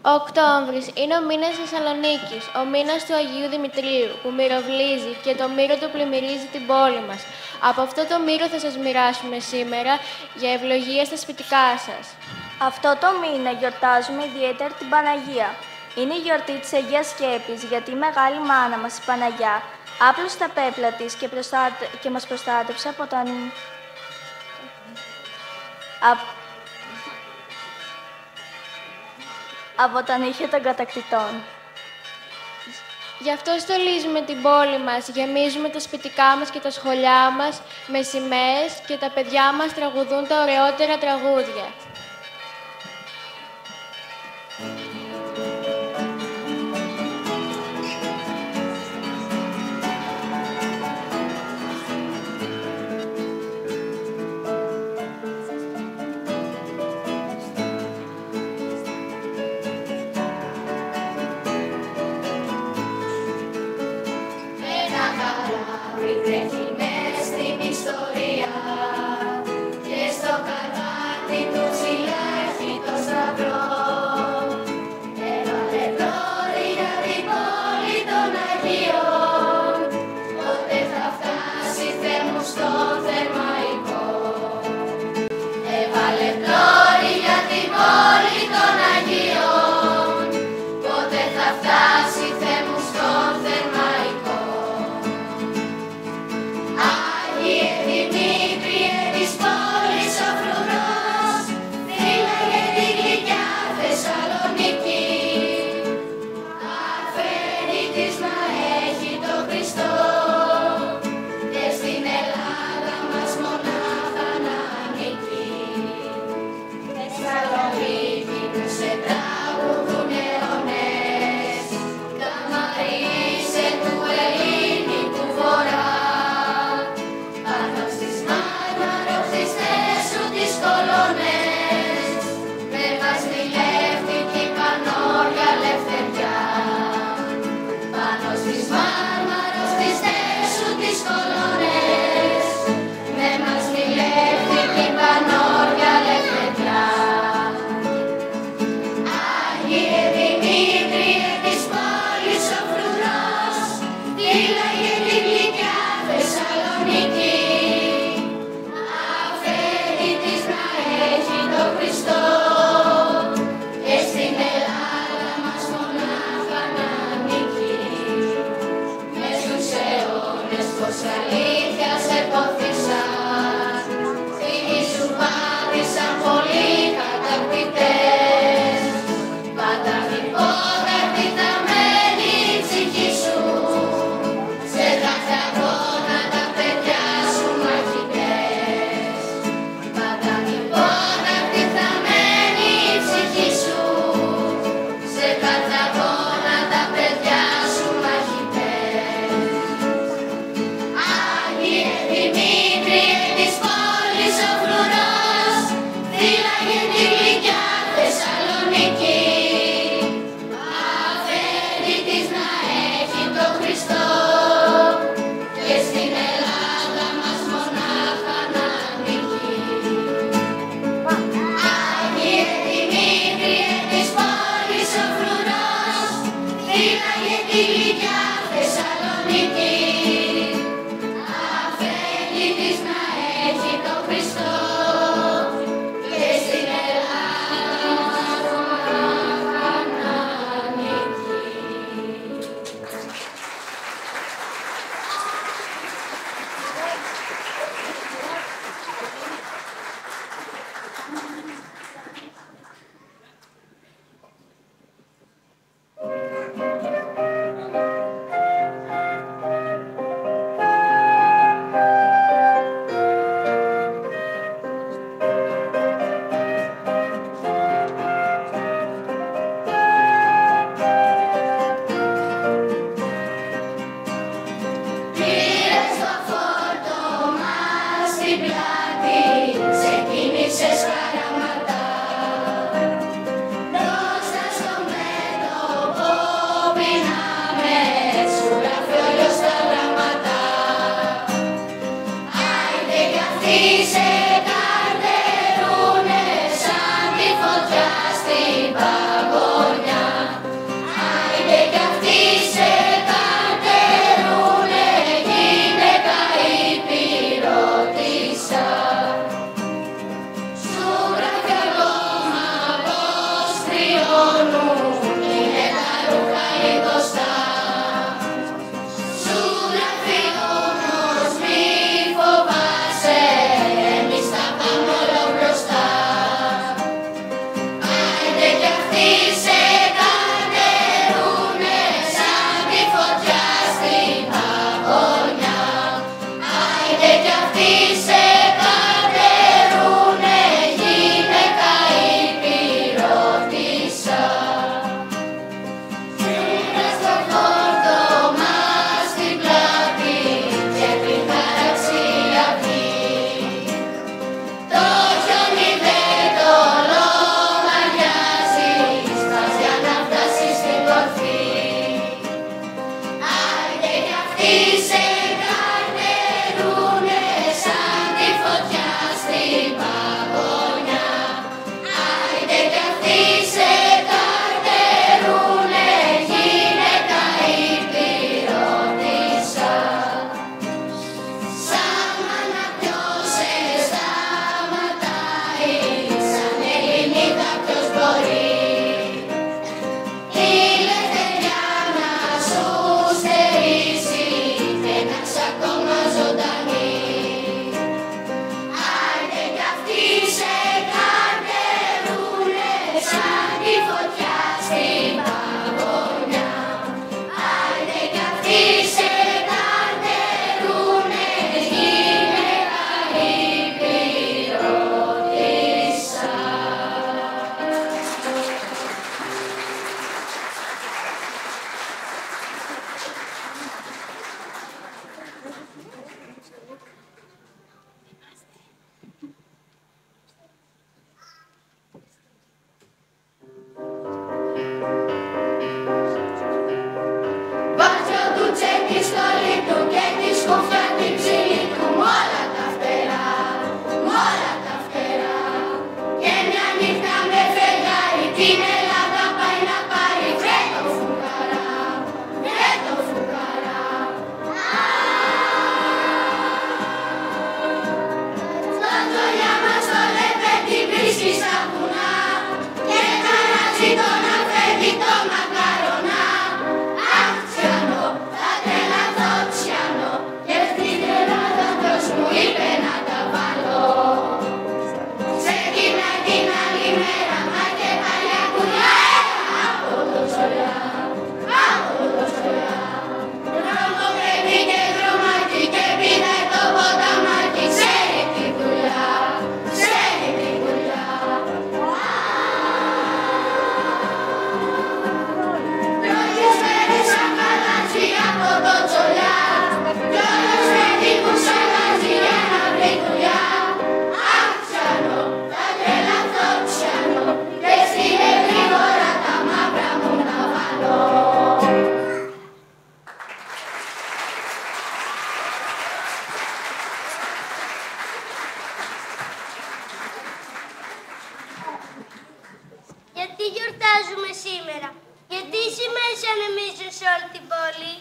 Ο Οκτώβρης είναι ο μήνας Θεσσαλονίκης, ο μήνας του Αγίου Δημητρίου, που μυροβλίζει και το μύρο του πλημμυρίζει την πόλη μας. Από αυτό το μύρο θα σας μοιράσουμε σήμερα για ευλογία στα σπιτικά σας. Αυτό το μήνα γιορτάζουμε ιδιαίτερα την Παναγία. Είναι η γιορτή της Αγίας Σκέπης, γιατί η Μεγάλη Μάνα μας, η Παναγιά, άπλωσε τα πέπλα της και μας προστάτεψε από τα νύχια των κατακτητών. Γι' αυτό στολίζουμε την πόλη μας, γεμίζουμε τα σπιτικά μας και τα σχολιά μας με σημαίες και τα παιδιά μας τραγουδούν τα ωραιότερα τραγούδια. Τρέχει μες στην ιστορία και στο καρμάνι του ψηλά έχει το σταυρό. Έβαλε gloria την πόλη των Αγίων, πότε θα φτάσει Θεέ μου στο Θερμαϊκό. Έβαλε gloria την πόλη των Αγίων, πότε θα φτάσει Θεέ μου στο Θερμαϊκό. Άγιε Δημήτριε της πόλης ο φρουρός, φύλαγε τη γλυκιά Θεσσαλονίκη. Αφένητης να έχει το Χριστό και στην Ελλάδα μας μονάχα να ανήκει. Θεσσαλονίκη που σε τραγουδούν αιώνες, τα Μαρίσε του ελληνικού βορρά. Κολόνες, με βασιλεύτικη πανό σημαίες ανεμίζουν σε όλη την πόλη?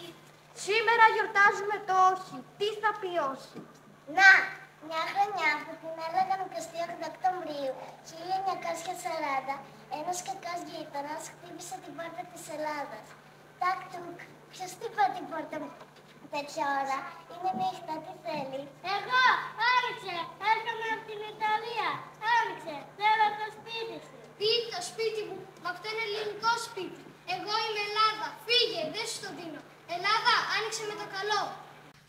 Σήμερα γιορτάζουμε το όχι. Τι θα πει όχι? Να, μια χρονιά που την έλεγαν 28 Οκτωβρίου 1940, ένας κακός γείτονας χτύπησε την πόρτα της Ελλάδας. Τακ τουκ, ποιος χτυπά την πόρτα μου τέτοια ώρα? Είναι νύχτα, τι θέλει? Εγώ, άνοιξε, έρχομαι από την Ιταλία. Άνοιξε, θέλω το σπίτι σου. Τι, το σπίτι μου? Μα αυτό είναι ελληνικό σπίτι. Εγώ είμαι Ελλάδα. Φύγε, δεν σου το δίνω. Ελλάδα, άνοιξε με το καλό.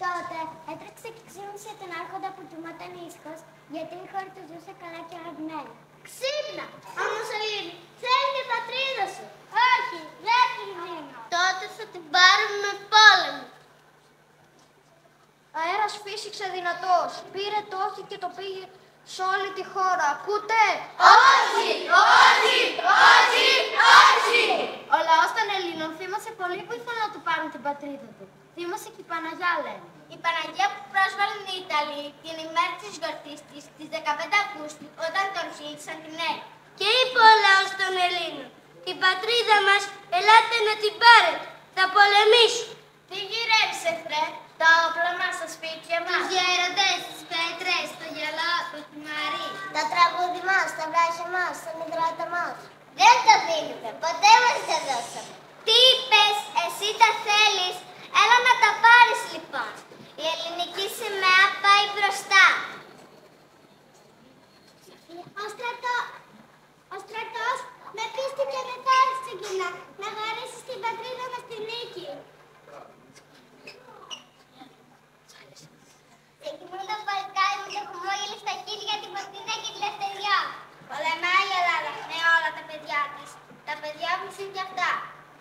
Τότε έτρεξε και ξύπνησε τον άρχοντα που κοιμόταν ήσυχος, γιατί η χώρα του ζούσε καλά και αγαπημένα. Ξύπνα! Όμως Ελλήνη, θέλει την πατρίδα σου. Όχι, δεν την δίνω. Τότε θα την πάρουμε με πόλεμο. Αέρας φύσηξε δυνατός. Πήρε το όχι και το πήγε σε όλη τη χώρα. Ακούτε? Όχι, όχι, όχι, όχι! Ο λαός των Ελλήνων θύμασε πολύ που ήθελαν να του πάρουν την πατρίδα του. Θύμασε και η Παναγιά, λένε. Η Παναγιά που πρόσβαλαν οι Ιταλοί την ημέρα της γιορτής της, στις 15 Αυγούστου, όταν τον χύλισαν την Έλλη. Και είπε ο λαός των Ελλήνων, την πατρίδα μας, ελάτε να την πάρετε, θα πολεμήσουμε. Τι γυρεύεις, εχθρέ, τα όπλα μας, τα σπίτια μας, τους γέροντες, τις πέτρες, το γυαλό, το θυμάρι, Τα τραγούδι μας, τα βράχια μας, τα μηδράτα μας. δεν το δίνουμε, ποτέ μας δεν δώσαμε. Τι είπες, εσύ τα θέλεις, έλα να τα πάρεις λοιπόν. Η ελληνική σημαία πάει μπροστά. Ο στρατός με πίστη και με θάρρος ξεκινά να χαρίσει στην πατρίδα μας τη νίκη. Ξεκινούν τα παλικάρια με το χαμόγελο στα χείλη για την πατρίδα και τη λευτεριά. Πολεμάει η Ελλάδα με όλα τα παιδιά της. Τα παιδιά μας είναι κι αυτά.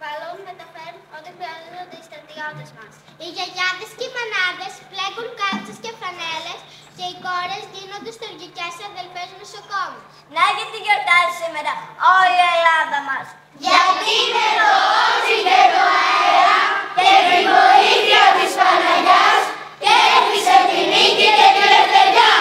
Καλούν, μεταφέρουν ό,τι χρειάζονται οι στρατιώτες μας. Οι γιαγιάδες και οι μανάδες πλέκουν κάψες και φανέλες και οι κόρες γίνονται στοργικές αδελφές νοσοκόμους. Να γιατί γιορτάζει σήμερα όλη η Ελλάδα μας. Γιατί με το ότσι και το αέρα και τη βοήθεια της Παναγιάς κέρδισε τη νίκη και τη ελευθεριά.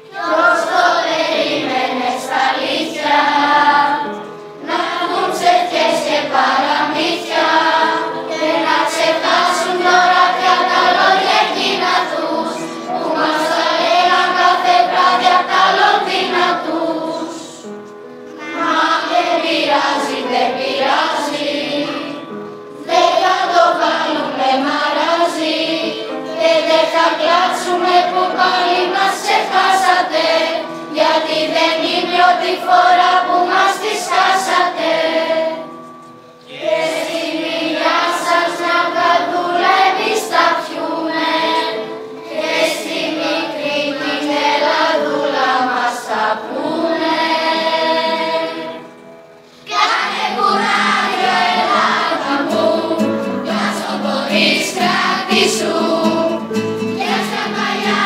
Ποιος το περίμενε στα αλήθεια, να βγουν ψευτιές και παραμύθια και να ξεχάσουν τώρα πια τα λόγια εκείνα τους που μας τα λέγαν κάθε βράδυ απ' τα Λονδίνα τους. Μα δεν πειράζει, δεν πειράζει, δεν θα το βάλουμε μαράζι και δεν θα κλάψουμε που πάλι μας ξεχάσατε, γιατί δεν είναι ό,τι φορά που μας τις χάσατε. Και στην ηλιά σας μια καρδούλα εμείς θα πιούμε και στη μικρή την Ελλαδούλα μας θα πούνε. Κάνε κουράγιο Ελλάδα μου, κι όσο μπορείς κρατήσου, κι ας τα μαλλιά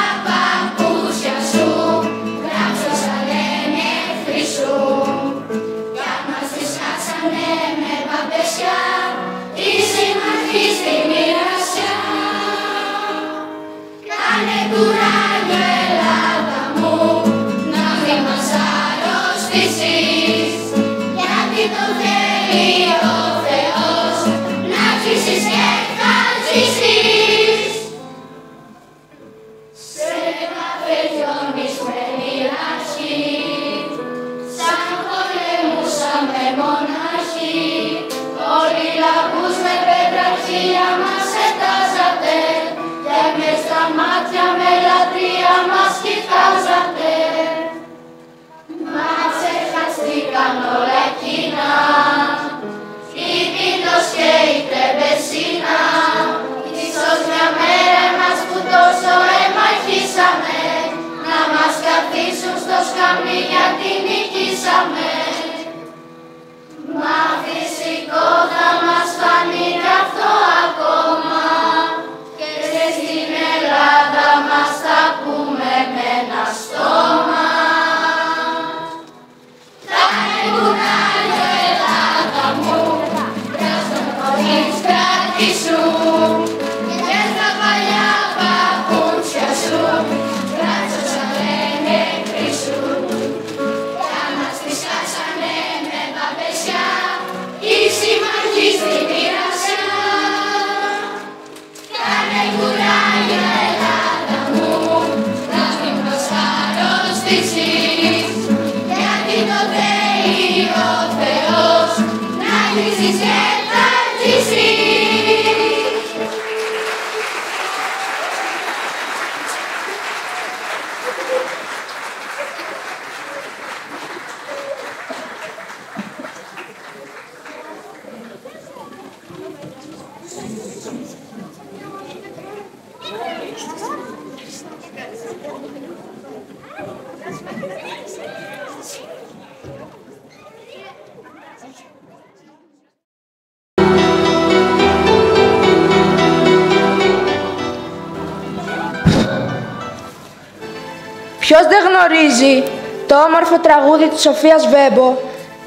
Ποιος δεν γνωρίζει το όμορφο τραγούδι της Σοφίας Βέμπο,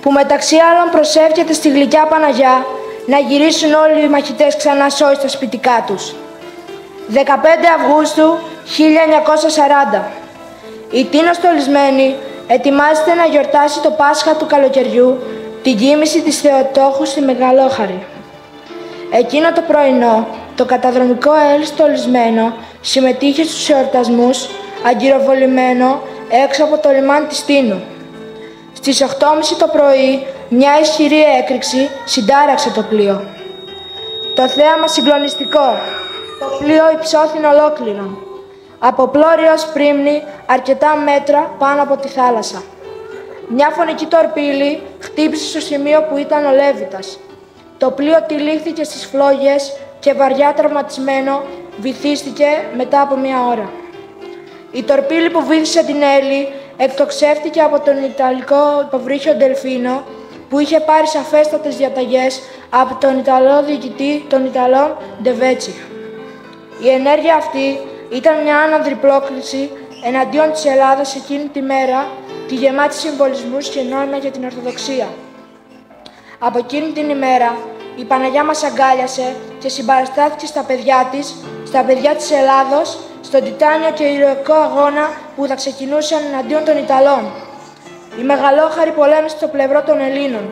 που μεταξύ άλλων προσεύχεται στη γλυκιά Παναγιά να γυρίσουν όλοι οι μαχητές ξανά σώοι στα σπιτικά τους. 15 Αυγούστου 1940. Η Τίνο Στολισμένη ετοιμάζεται να γιορτάσει το Πάσχα του καλοκαιριού, την κοίμηση της Θεοτόχου στη Μεγαλόχαρη. Εκείνο το πρωινό, το καταδρομικό Ελ Στολισμένο συμμετείχε στους εορτασμούς αγκυροβολημένο έξω από το λιμάνι της Τίνου. Στις 8.30 το πρωί, μια ισχυρή έκρηξη συντάραξε το πλοίο. Το θέαμα συγκλονιστικό. Το πλοίο υψώθην ολόκληρο. Από πλώρη ως πρίμνη, αρκετά μέτρα πάνω από τη θάλασσα. Μια φωνική τορπίλη χτύπησε στο σημείο που ήταν ο Λέβητας. Το πλοίο τυλίχθηκε στις φλόγες και βαριά τραυματισμένο βυθίστηκε μετά από μια ώρα. Η τορπίλη που βύθισε την Έλλη εκτοξεύτηκε από τον Ιταλικό υποβρύχιο Ντελφίνο, που είχε πάρει σαφέστατες διαταγές από τον Ιταλό διοικητή των Ιταλών Ντεβέτσι. Η ενέργεια αυτή ήταν μια άναδρη πρόκληση εναντίον της Ελλάδας εκείνη τη μέρα, τη γεμάτη συμβολισμούς και νόημα για την Ορθοδοξία. Από εκείνη την ημέρα η Παναγιά μας αγκάλιασε και συμπαραστάθηκε στα παιδιά της, στα παιδιά της Ελλάδος, στον τιτάνιο και ηρωικό αγώνα που θα ξεκινούσαν εναντίον των Ιταλών. Η Μεγαλόχαρη πολέμησε στο πλευρό των Ελλήνων.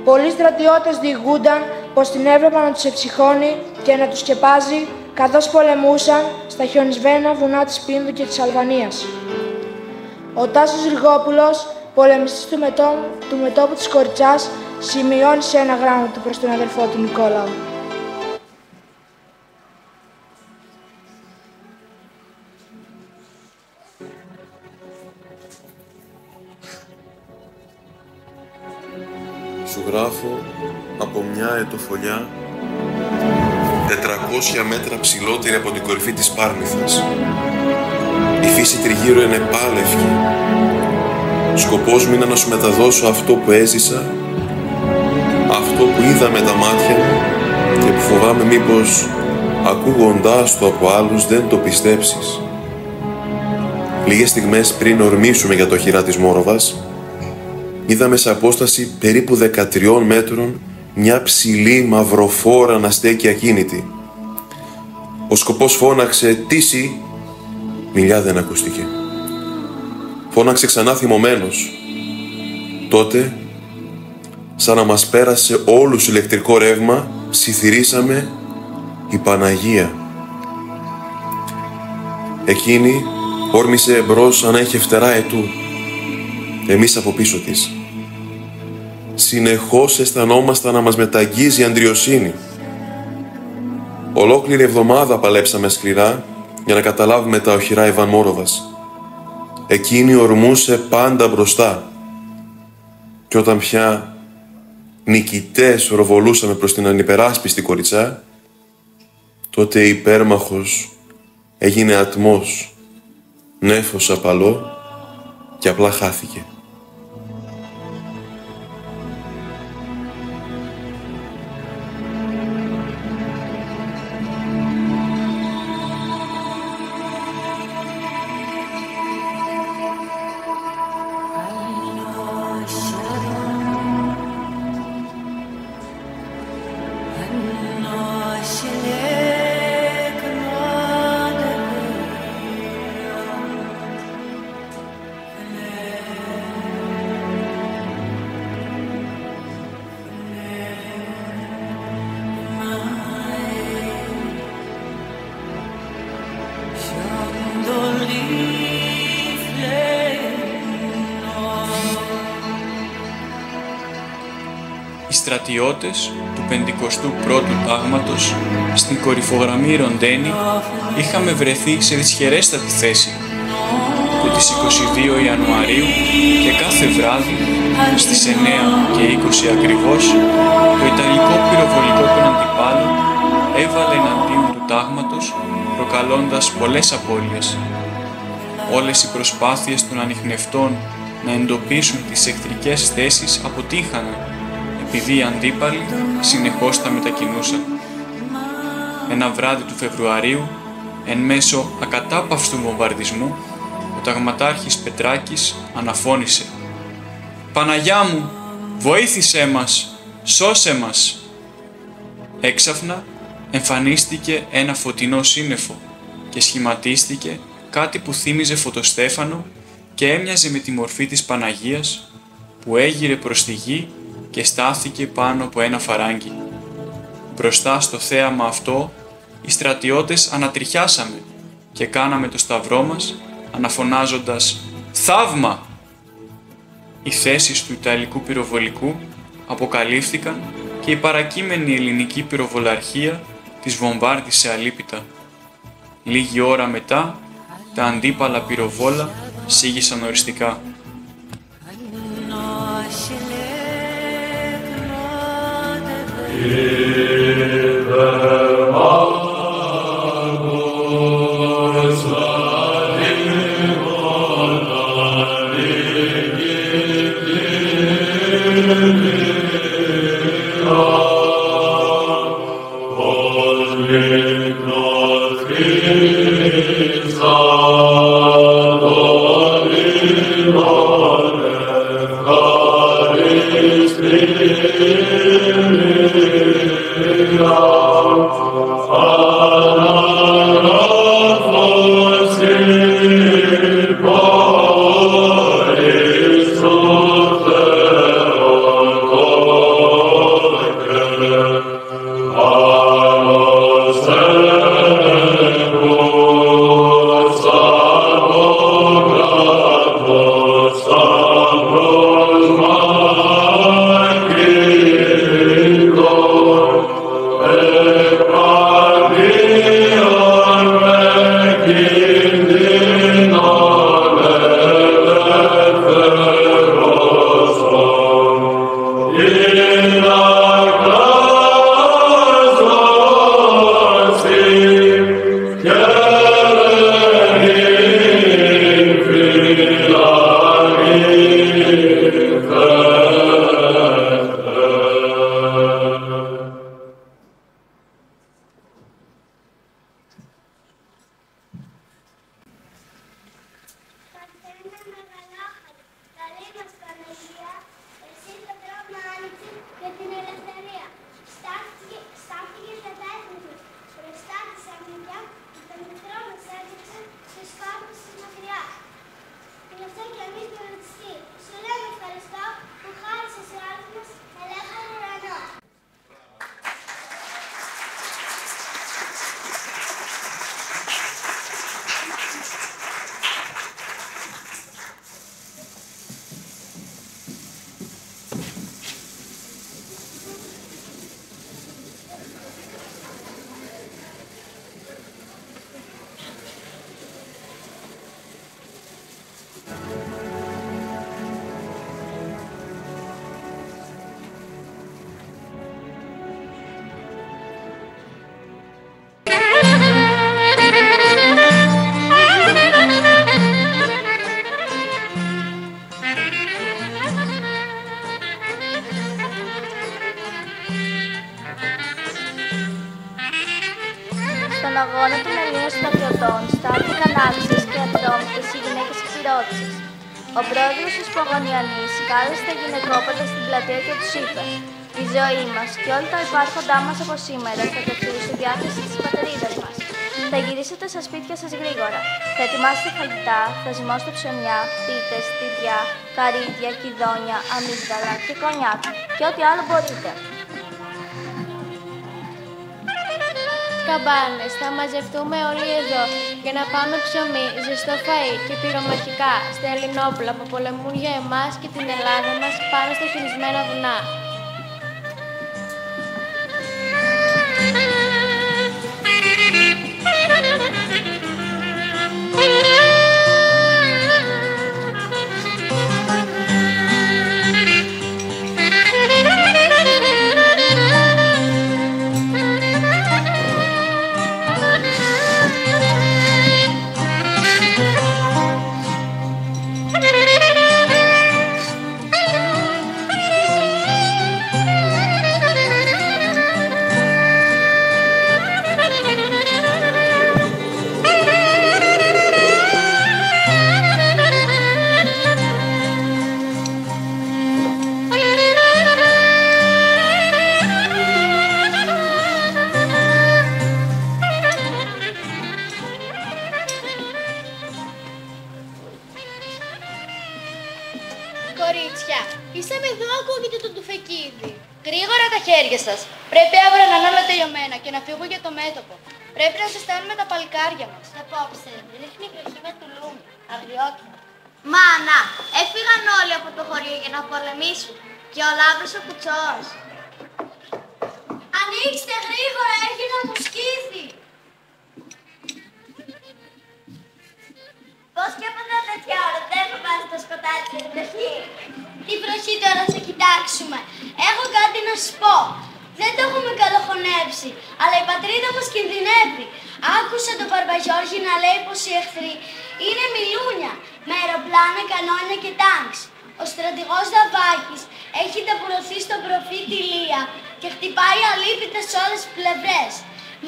Πολλοί στρατιώτες διηγούνταν πως την έβλεπαν να τους εψυχώνει και να τους σκεπάζει, καθώς πολεμούσαν στα χιονισμένα βουνά της Πίνδου και της Αλβανίας. Ο Τάσος Ριγόπουλος, πολεμιστής του μετώπου της Κοριτσάς, σημειώνει σε ένα γράμμα του προς τον αδελφό του Νικόλαο. Σου γράφω από μια ετοφολιά 400 μέτρα ψηλότερη από την κορυφή της Πάρνηθας. Η φύση τριγύρω είναι πάλευκη. Σκοπός μου είναι να σου μεταδώσω αυτό που έζησα, αυτό που είδα με τα μάτια μου και που φοβάμαι μήπως ακούγοντάς το από άλλους δεν το πιστέψεις. Λίγες στιγμές πριν ορμήσουμε για το οχυρά της Μόροβας, είδαμε σε απόσταση περίπου 13 μέτρων μια ψηλή μαυροφόρα να στέκει ακίνητη. Ο σκοπός φώναξε «Τύση», μιλιά δεν ακούστηκε. Φώναξε ξανά θυμωμένος. Τότε, σαν να μας πέρασε όλους ηλεκτρικό ρεύμα, ψιθυρίσαμε «Η Παναγία». Εκείνη όρμησε εμπρός σαν να είχε φτερά ετού. Εμείς από πίσω της. Συνεχώς αισθανόμασταν να μας μεταγγίζει η αντριοσύνη. Ολόκληρη εβδομάδα παλέψαμε σκληρά για να καταλάβουμε τα οχυρά Ιβάν Μόροβας. Εκείνη ορμούσε πάντα μπροστά. Και όταν πια νικητές οροβολούσαμε προς την ανυπεράσπιστη Κοριτσά, τότε η υπέρμαχος έγινε ατμός, νέφος απαλό και απλά χάθηκε. Οι στρατιώτες του 51ου Τάγματος στην κορυφογραμμή Ροντένη είχαμε βρεθεί σε δυσχερέστατη θέση που τις 22 Ιανουαρίου και κάθε βράδυ στις 9 και 20 ακριβώς το Ιταλικό πυροβολικό των αντιπάλων έβαλε εναντίον του Τάγματος, προκαλώντας πολλές απώλειες. όλες οι προσπάθειες των ανιχνευτών να εντοπίσουν τις εχθρικές θέσεις αποτύχαναν, επειδή οι αντίπαλοι συνεχώς τα μετακινούσαν. Ένα βράδυ του Φεβρουαρίου, εν μέσω ακατάπαυστου βομβαρδισμού, ο ταγματάρχης Πετράκης αναφώνησε «Παναγιά μου, βοήθησέ μας, σώσε μας». Έξαφνα εμφανίστηκε ένα φωτεινό σύννεφο και σχηματίστηκε κάτι που θύμιζε φωτοστέφανο και έμοιαζε με τη μορφή της Παναγίας, που έγειρε προς τη γη και στάθηκε πάνω από ένα φαράγγι. Μπροστά στο θέαμα αυτό, οι στρατιώτες ανατριχιάσαμε και κάναμε το σταυρό μας, αναφωνάζοντας «Θαύμα!». Οι θέσεις του Ιταλικού πυροβολικού αποκαλύφθηκαν και η παρακείμενη ελληνική πυροβολαρχία τις βομβάρδισε αλίπητα. Λίγη ώρα μετά, τα αντίπαλα πυροβόλα σήγησαν οριστικά. Στον αγώνα των Ελλήνων στρατιωτών στάθηκαν άξιες και ατρόμητες οι γυναίκες εκπυρώτησης. Ο πρόεδρος της Πογονιανής κάλεσε τα γυναικόπαιδα στην πλατεία και τους είπε «Η ζωή μας και όλα τα υπάρχοντά μας από σήμερα θα τεθούν στη διάθεση της πατρίδας μας. Θα γυρίσετε στα σπίτια σας γρήγορα. Θα ετοιμάσετε φαγητά, θα ζυμώσετε ψωμιά, πίτες, τυριά, καρύδια, κιδόνια, αμύγδαλα και κονιάκ και ό,τι άλλο μπορείτε». Καμπάνες, θα μαζευτούμε όλοι εδώ για να πάμε ψωμί, ζεστό φαΐ και πυρομαχικά στα Ελληνόπουλα που πολεμούν για εμάς και την Ελλάδα μας πάνω στα χιονισμένα βουνά. Κορίτσια, είσαμε εδώ, ακούγεται το τουφεκίδι. Γρήγορα τα χέρια σας. Πρέπει αύριο να είναι όλα τελειωμένα και να φύγω για το μέτωπο. Πρέπει να συστάνουμε τα παλικάρια μας. Απόψε, ρίχνει βροχή με τουλούμι, αγριόκινο. Μάνα, έφυγαν όλοι από το χωριό για να πολεμήσουν. Και ο Λάβρος ο κουτσός. Ανοίξτε γρήγορα, έρχεται να μου σκύθει. Πώς και από τα τέτοια ώρα δεν φοβάσαι το σκοτάδι και την βροχή. Τη βροχή τώρα θα κοιτάξουμε. Έχω κάτι να σου πω. Δεν το έχουμε καλοχωνεύσει, αλλά η πατρίδα μας κινδυνεύει. Άκουσα τον Μπαρμπαγιώργη να λέει πως οι εχθροί είναι μιλούνια, με αεροπλάνα, κανόνια και τάγκς. Ο στρατηγός Δαβάκης έχει ταπουρωθεί στον προφήτη Ηλία και χτυπάει αλήπητα σε όλες τις πλευρές.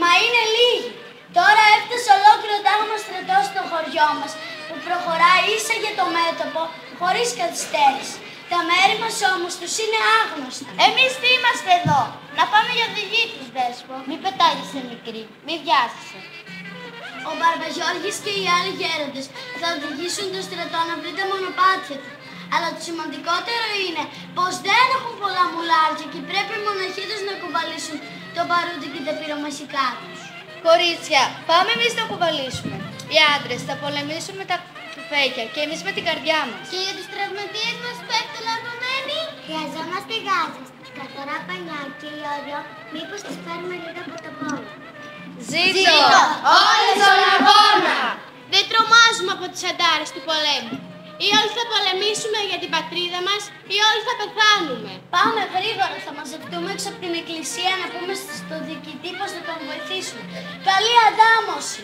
Μα είναι λίγοι. Τώρα έφτασε ολόκληρο τάγμα στρατός στο χωριό μας, που προχωράει ίσα για το μέτωπο, χωρίς καθυστέρηση. Τα μέρη μας όμως τους είναι άγνωστα. Εμείς τι είμαστε εδώ? Να πάμε για οδηγή τους, Δέσπο. Μη πετάγεσαι μικρή, μη βιάζεσαι. Ο Μπαρμπαγιώργης και οι άλλοι γέροντες θα οδηγήσουν το στρατό να βρει τα μονοπάτια του. Αλλά το σημαντικότερο είναι πως δεν έχουν πολλά μουλάρια και πρέπει οι μοναχοί τους να κουβαλήσουν το παρούντι και τα πυρομαχικά τους. Κορίτσια, πάμε εμείς να κουβαλήσουμε. Οι άντρες θα πολεμήσουν με τα τουφέκια και εμείς με την καρδιά μας. Και για τους τραυματίες μας που έρθουν λαρμωμένοι, Χρειαζόμαστε γάζες, καθαρά πανιά και λιόδιο, μήπως τις φέρουμε λίγο από το πόλο. Ζήτω! Όλοι στον αγώνα! δεν τρομάζουμε από τις αντάρες του πολέμου. Ή όλοι θα πολεμήσουμε για την πατρίδα μας, ή όλοι θα πεθάνουμε. Πάμε γρήγορα, θα μαζευτούμε έξω από την εκκλησία να πούμε στον διοικητή πως θα τον βοηθήσουμε. Καλή αντάμωση!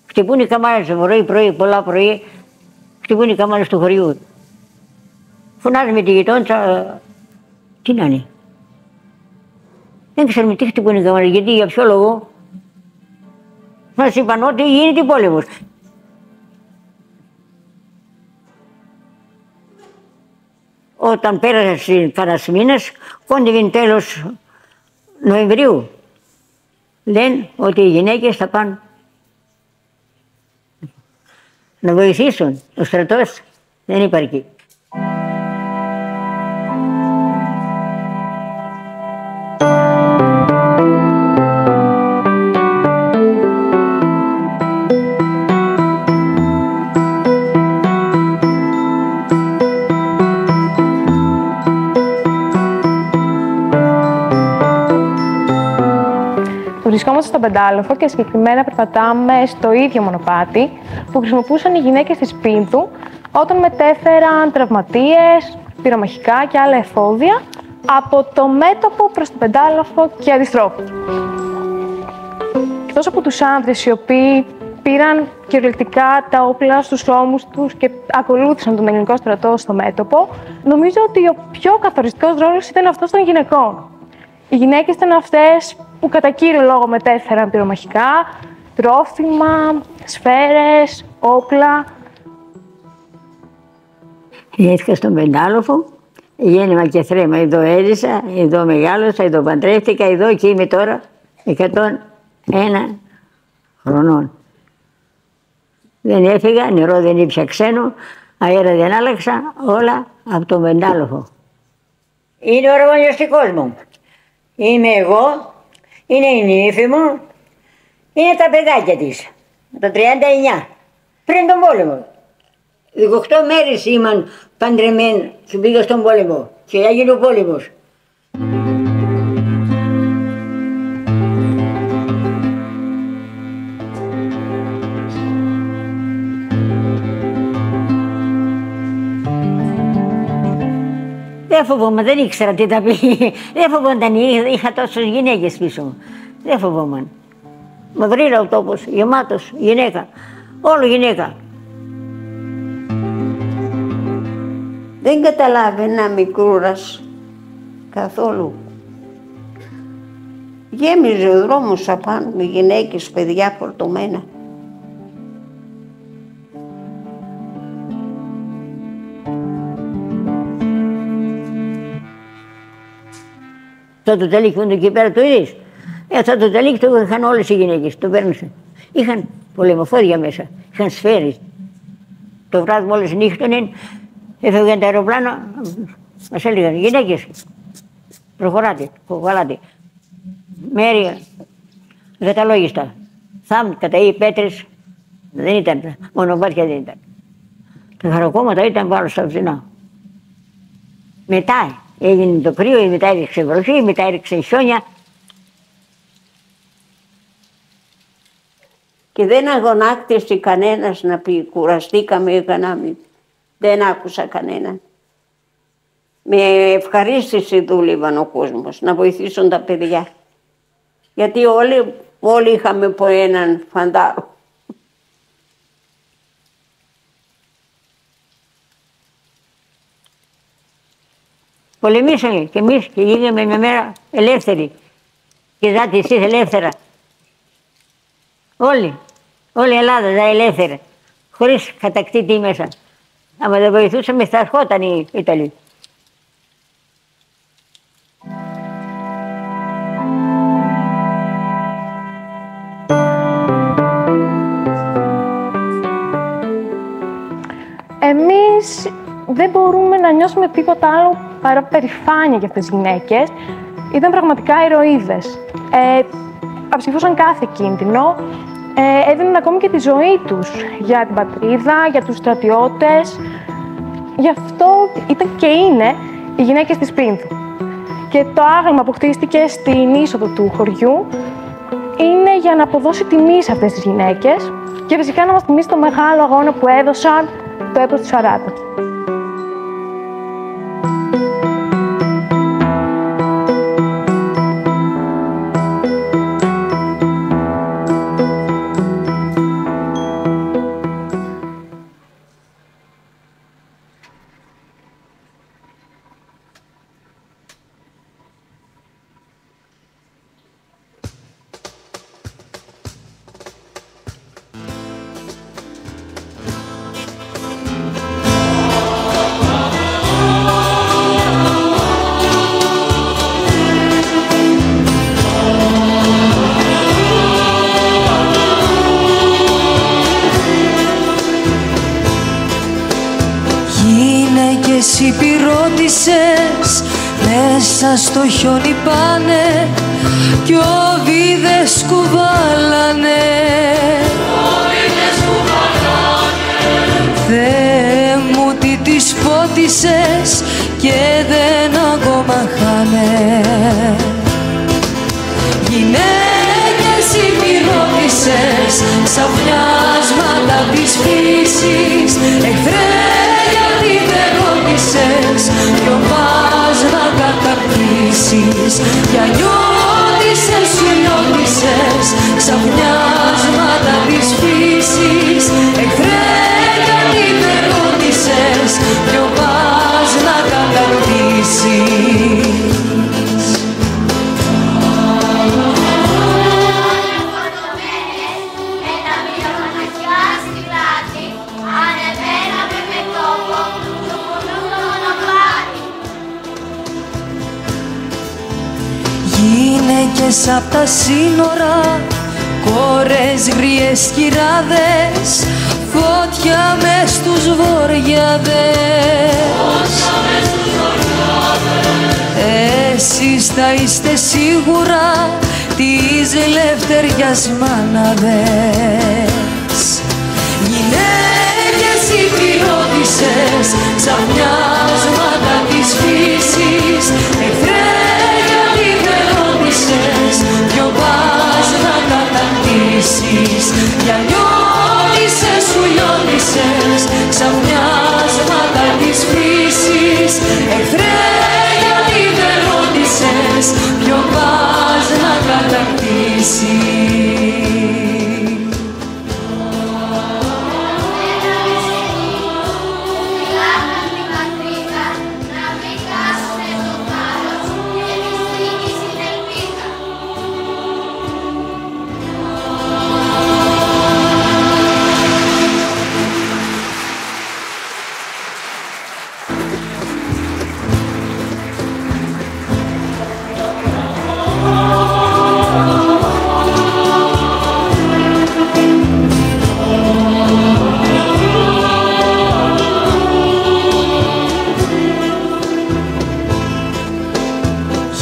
Χτυπούν οι καμάρες πρωί, πολλά πρωί, χτυπούν οι καμάρες του χωριού. Φωνάζουμε τη γειτόνισσα, τι να είναι. Δεν ξέρουμε τι χτυπούν οι καμάρες, γιατί, για ποιο λόγο. Μας είπαν ότι γίνεται πόλεμος. Όταν πέρασε κανένας μήνας, κόντευε τέλος Νοεμβρίου, λένε ότι οι γυναίκες θα πάνε να βοηθήσουν. Ο στρατός δεν υπάρχει. Βρισκόμαστε στον Πεντάλοφο και συγκεκριμένα περπατάμε στο ίδιο μονοπάτι που χρησιμοποιούσαν οι γυναίκες της Πίνθου όταν μετέφεραν τραυματίες, πυρομαχικά και άλλα εφόδια από το μέτωπο προς το Πεντάλοφο και αντιστρόφου. Εκτός από τους άνδρες οι οποίοι πήραν κυριολεκτικά τα όπλα στους ώμους τους και ακολούθησαν τον ελληνικό στρατό στο μέτωπο, νομίζω ότι ο πιο καθοριστικός ρόλος ήταν αυτός των γυναικών. Οι γυναίκες ήταν αυτές που κατά κύριο λόγο μετέφεραν πυρομαχικά, τρόφιμα, σφαίρες, όπλα. Γεννήθηκα στον Πεντάλοφο, γέννημα και θρέμα. Εδώ έζησα, εδώ μεγάλωσα, εδώ παντρεύτηκα, εδώ και είμαι τώρα 101 χρονών. Δεν έφυγα, νερό δεν ήπια ξένο, αέρα δεν άλλαξα, όλα από τον Πεντάλοφο. Είναι ο ρογονιωστικός μου. Είμαι εγώ, είναι η νύφη μου, είναι τα παιδάκια της, το 39, πριν τον πόλεμο. 18 μέρες ήμαν παντρεμένοι και πήγα στον πόλεμο και έγινε ο πόλεμος. φοβόμουν, δεν ήξερα τι θα πει. Δεν φοβόμουν, είχα τόσες γυναίκες πίσω μου. Δεν φοβόμουν. Μαυρίλα ο τόπος, γεμάτος, γυναίκα. Όλο γυναίκα. Δεν καταλάβαινα μικρούλας καθόλου. Γέμιζε ο δρόμος απάνω με γυναίκες, παιδιά φορτωμένα. Αυτό το τελίκι που είναι εκεί πέρα το είδες. Αυτό το τελίκι το είχαν όλες οι γυναίκες, το παίρνουσαν. Είχαν πολεμοφόδια μέσα, είχαν σφαίρες. Το βράδυ μόλις νύχτωνε, έφευγαν τα αεροπλάνα, μας έλεγαν γυναίκες, προχωράτε, κουβαλάτε. Μέρη, δεκαλόγιστα. Θάμ, καταεί, πέτρες, δεν ήταν, μονοπάτια δεν ήταν. Τα χαροκόμματα ήταν πάνω στα ψινά. Μετά έγινε το κρύο, μετά έριξε βροχή, μετά έριξε χιόνια. Και δεν αγωνάκτησε κανένας να πει κουραστήκαμε ή κανάμε. Δεν άκουσα κανέναν. Με ευχαρίστηση δούλευαν ο κόσμος να βοηθήσουν τα παιδιά. Γιατί όλοι είχαμε από έναν φαντάρο. Πολεμήσαμε κι εμείς και γίναμε μια μέρα ελεύθεροι. Και δάτε εσείς ελεύθερα. Όλη η Ελλάδα ήταν ελεύθερη. Χωρίς κατακτήτη μέσα. Άμα δεν βοηθούσαμε θα ερχόταν οι Ιταλοί. Εμείς δεν μπορούμε να νιώσουμε τίποτα άλλο παρά περηφάνεια για αυτές τις γυναίκες. Ήταν πραγματικά ηρωίδες. Αψηφούσαν κάθε κίνδυνο. Έδιναν ακόμη και τη ζωή τους για την πατρίδα, για τους στρατιώτες. Γι' αυτό ήταν και είναι οι γυναίκες της Πίνθου. Και το άγαλμα που χτίστηκε στην είσοδο του χωριού είναι για να αποδώσει τιμή σε αυτές τις γυναίκες και φυσικά να μας θυμίσει το μεγάλο αγώνα που έδωσαν το έπος του 40. Εσύ πυρώτησες, μέσα στο χιόνι πάνε κι οβίδες κουβάλανε. Θεέ μου τι τις φώτισες και δεν ακόμα χάνε. Γυναίκες οι πυρώτησες, ξαφνιάσματα της φύσης, εχθρέ γιατί δεν ρώτησες ποιο πας να κατακτήσεις. Για νιώτησες, σου νιώτησες, ξαφνιάσματα της φύσης, εχθρέ γιατί δεν ρώτησες ποιο πας να κατακτήσεις. Γυναίκες απ' τα σύνορα, κόρες γριές κυράδες, φώτια μες στους βοριάδες. Εσείς θα είστε σίγουρα της ελευθεριάς μάναδες. Γυναίκες οι πυρώτησες, ξαφνιάσματα της φύσης, εχθρέ ποιο πας να κατακτήσεις. Για νιώτησες, σου νιώτησες, ξαφνιάσματα της φύσης, εχθρέ φύση.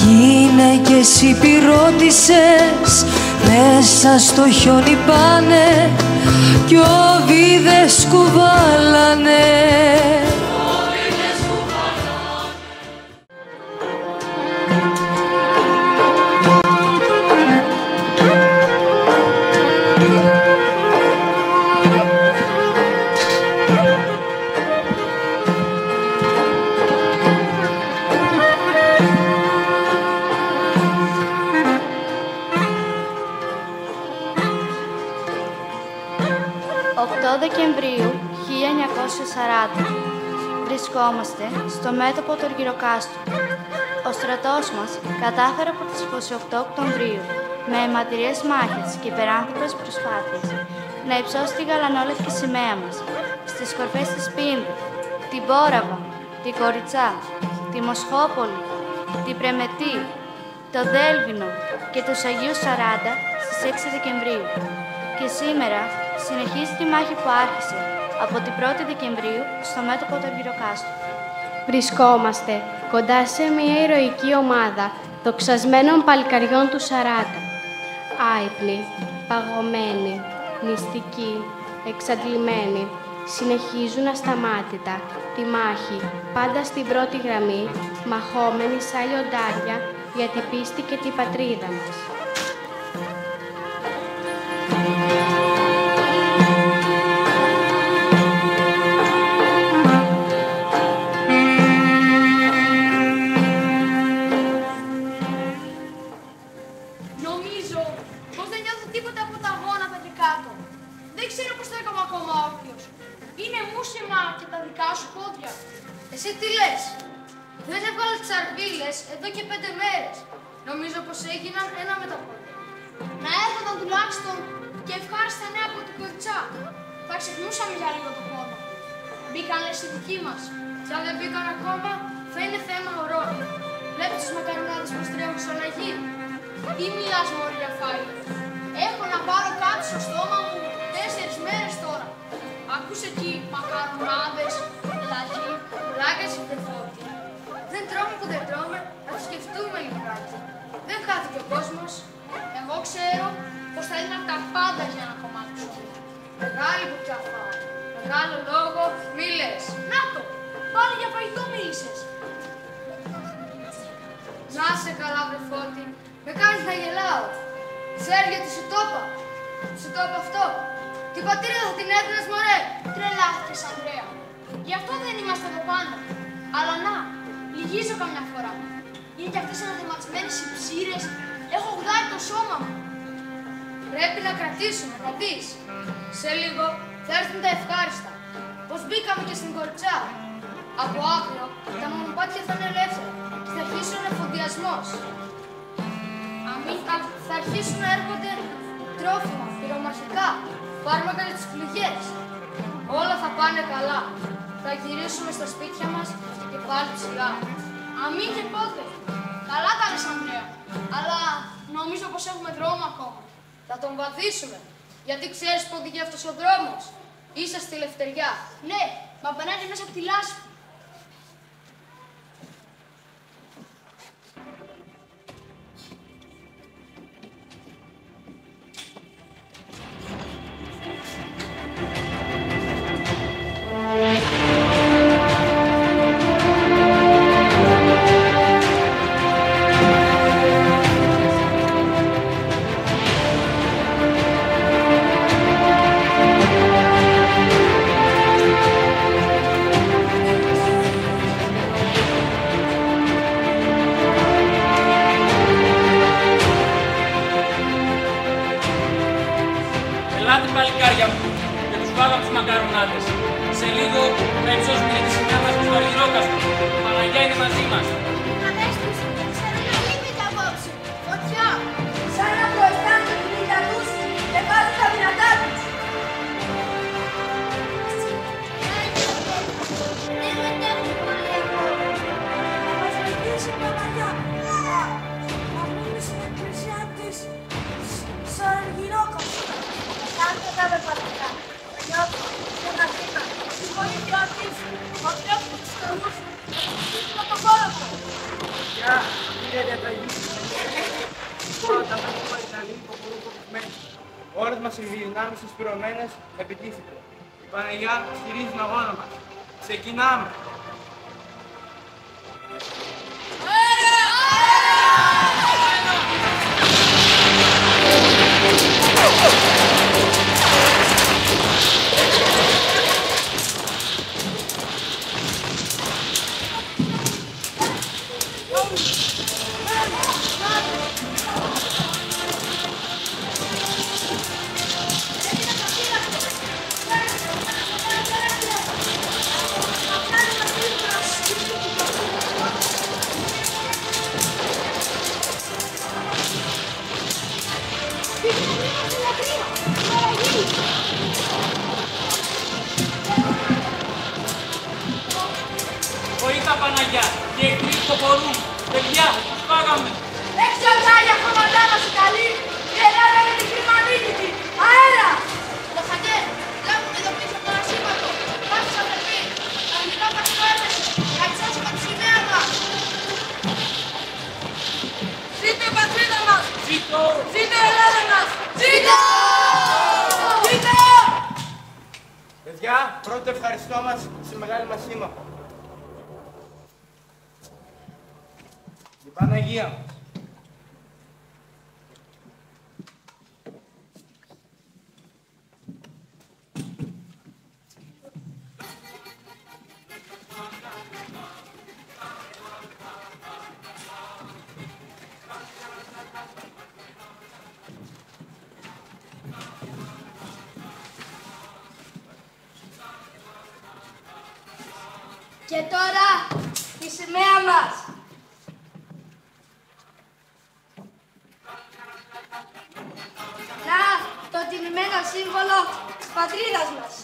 Γυναίκες υπηρώτησες μέσα στο χιόνι πάνε κι οβίδες κουβάλανε. Δεκεμβρίου 1940. Βρισκόμαστε στο μέτωπο του Αργυροκάστου. Ο στρατός μας κατάφερε από τις 28 Οκτωβρίου με αιματηρές μάχες και υπεράνθρωπες προσπάθειες να υψώσει τη γαλανόλευκη σημαία μας στις κορφές της Πίνδου, την Πόραυα, την Κοριτσά, τη Μοσχόπολη, την Πρεμετή, το Δέλβινο και τους Αγίους 40 στις 6 Δεκεμβρίου. Και σήμερα συνεχίζει τη μάχη που άρχισε από την 1η Δεκεμβρίου στο μέτωπο του Αργυροκάστου. Βρισκόμαστε κοντά σε μια ηρωική ομάδα δοξασμένων παλικαριών του 40. Άυπνοι, παγωμένοι, νηστικοί, εξαντλημένοι, συνεχίζουν ασταμάτητα τη μάχη, πάντα στην πρώτη γραμμή, μαχόμενοι σαν λιοντάρια για την πίστη και την πατρίδα μας. Νομίζω πως δεν νιώθω τίποτα από τα γόνατα και κάτω. Δεν ξέρω πως στέκομαι ακόμα όρθιος. Είναι μουσιμα και τα δικά σου πόδια. Εσύ τι λες? Δεν έβγαλα τις αρβίλες εδώ και 5 μέρες. Νομίζω πως έγιναν ένα με τα πόδια. Να έρχονταν τουλάχιστον και ευχάριστα νέα από την Κοριτσά. Θα ξεχνούσαμε για λίγο το πόνο. Μπήκαν λες οι δικοί μας. Και αν δεν μπήκαν ακόμα, θα είναι θέμα ορών. Βλέπεις τους μακαρονάδες πως τρέχουν στον Αγίου. Τι μιλάς μωρή για φάγη? Έχω να πάρω κάτι στο στόμα μου 4 μέρες τώρα. Ακούς εκεί μακαρονάδες, λαγί, πλάκες και φώτη. Δεν τρώμε που δεν τρώμε, να το σκεφτούμε λιγάκι. Δεν χάθηκε ο κόσμος. Εγώ ξέρω πως θα είναι τα πάντα για ένα κομμάτι ψωμί. Μεγάλη μπουκιά φάω. Μεγάλο λόγο, μη λες. Να το! Πάλι για φαγητό μίλησες. Να σε καλά, βρε Φώτη. Με κάνεις να γελάω. Ξέρεις γιατί σου το είπα? Σου το είπα αυτό? Την πατρίδα θα την έδινες, μωρέ. Τρελάθηκες, Ανδρέα. Γι' αυτό δεν είμαστε εδώ πάνω. Αλλά να, λυγίζω καμιά φορά. Είναι κι αυτές αναδεματισμένες οι ψήρες. Έχω γδάει το σώμα μου. Πρέπει να κρατήσουμε, θα δεις. Σε λίγο θα έρθουν τα ευχάριστα. Πως μπήκαμε και στην Κοριτσά. Από αύριο τα μονοπάτια θα είναι ελεύθερα και θα αρχίσει ο εφοδιασμός. Θα αρχίσουν να έρχονται τρόφιμα, πυρομαχικά, φάρμακα για τις πληγές. Όλα θα πάνε καλά. Θα γυρίσουμε στα σπίτια μας και πάλι ψηλά. Αμήν και πότε. Καλά τα λες, Ανδρέα. Αλλά νομίζω πως έχουμε δρόμο ακόμα. Θα τον βαδίσουμε. Γιατί ξέρεις που οδηγεί αυτός ο δρόμος? Είσαι στη Λευτεριά. Ναι, μα περνάει μέσα από τη λάσπη. λίγο να υψώσουμε τη σημαία μας στο Αργυρόκαστρο. Η Παναγιά είναι μαζί μας. Ανέστης, ξέρω να λείπετε απόψε. Φωτιά! Σαν να προαισθάνονται την ίδια τους και βάζουν τα δυνατά τους. Δεν μετέχουν πολύ ακόμα. Να μας βοηθήσει η Παναγιά. Να μείνει στην εκκλησία της σαν Αργυρόκαστρο. Κάντε τα πεπατικά. Νιώθω, και να φύγα. Στη βοήθεια της, ο Θεός που τους κορμούς, να το πόλεμο. Γεια, κύριε Διαταγή. Πρώτα θα πω Ιταλοί που μπορούν κοπισμένοι. Όλες μας οι δυνάμεις εισπυρωμένες επιτίθεται. Η Παναγιά στηρίζει τον αγώνα μας. Ξεκινάμε. Βοήθα Παναγιά, οι εχθροί το μπορούν. Παιδιά, τους πάγαμε. Έξω αγκάλια χρωματά μας η καλή. Η Ελλάδα είναι μικρή μανίκητη. Αέρα! Το Χαντέρ, βλέπουμε εδώ πίσω από το ασύμματο. Πάσους αδερφοί, αργυρό καστρό έπεσε. Να εξώσουμε τη σημαία μας. Ζήτω η πατρίδα μας! Ζήτω! Ζήτω η Ελλάδα μας! Ζήτω! Ζήτω! Παιδιά, πρώτο ευχαριστώ μας στη μεγάλη μας σύμμαχο. Η Παναγία μας. Και τώρα η σημαία μας. Να, το τιμημένο σύμβολο της πατρίδας μας.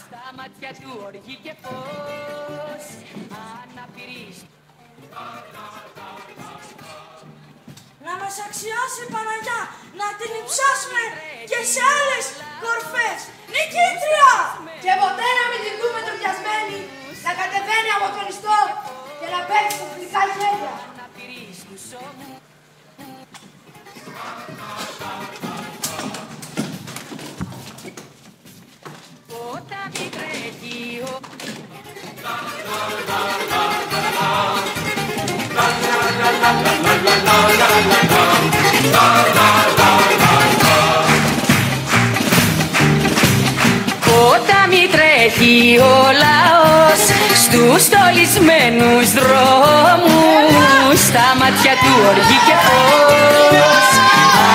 Στα μάτια του οργή και φως αναπηρείς. Να μας αξιώσει η Παναγιά, να την υψώσουμε και σε άλλες κορφές. Νικήτρια! Και ποτέ να μην την δούμε τριασμένη, να κατεβαίνει από τον ιστό και να παίρνει στα φιλικά χέρια. Όταν μη τρέχει ο... Όταν μη τρέχει ο λαός στους στολισμένους δρόμους, στα μάτια του οργή και φως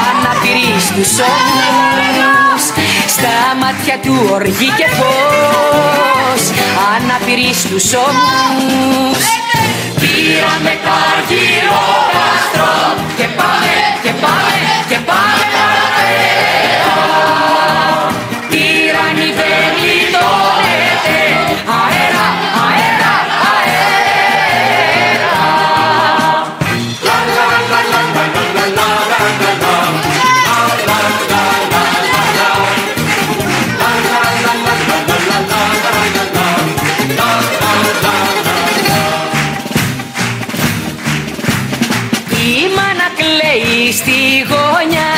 αναπηρείς τους ώμους, στα μάτια του οργή και φως αναπηρείς τους ώμους. Πήραμε τα Αργυρόκαστρο και πάμε, και πάμε, και πάμε παραπέρα. Τυραννή δεν γλιτώνεται, αέρα, αέρα, αέρα. Στη γωνιά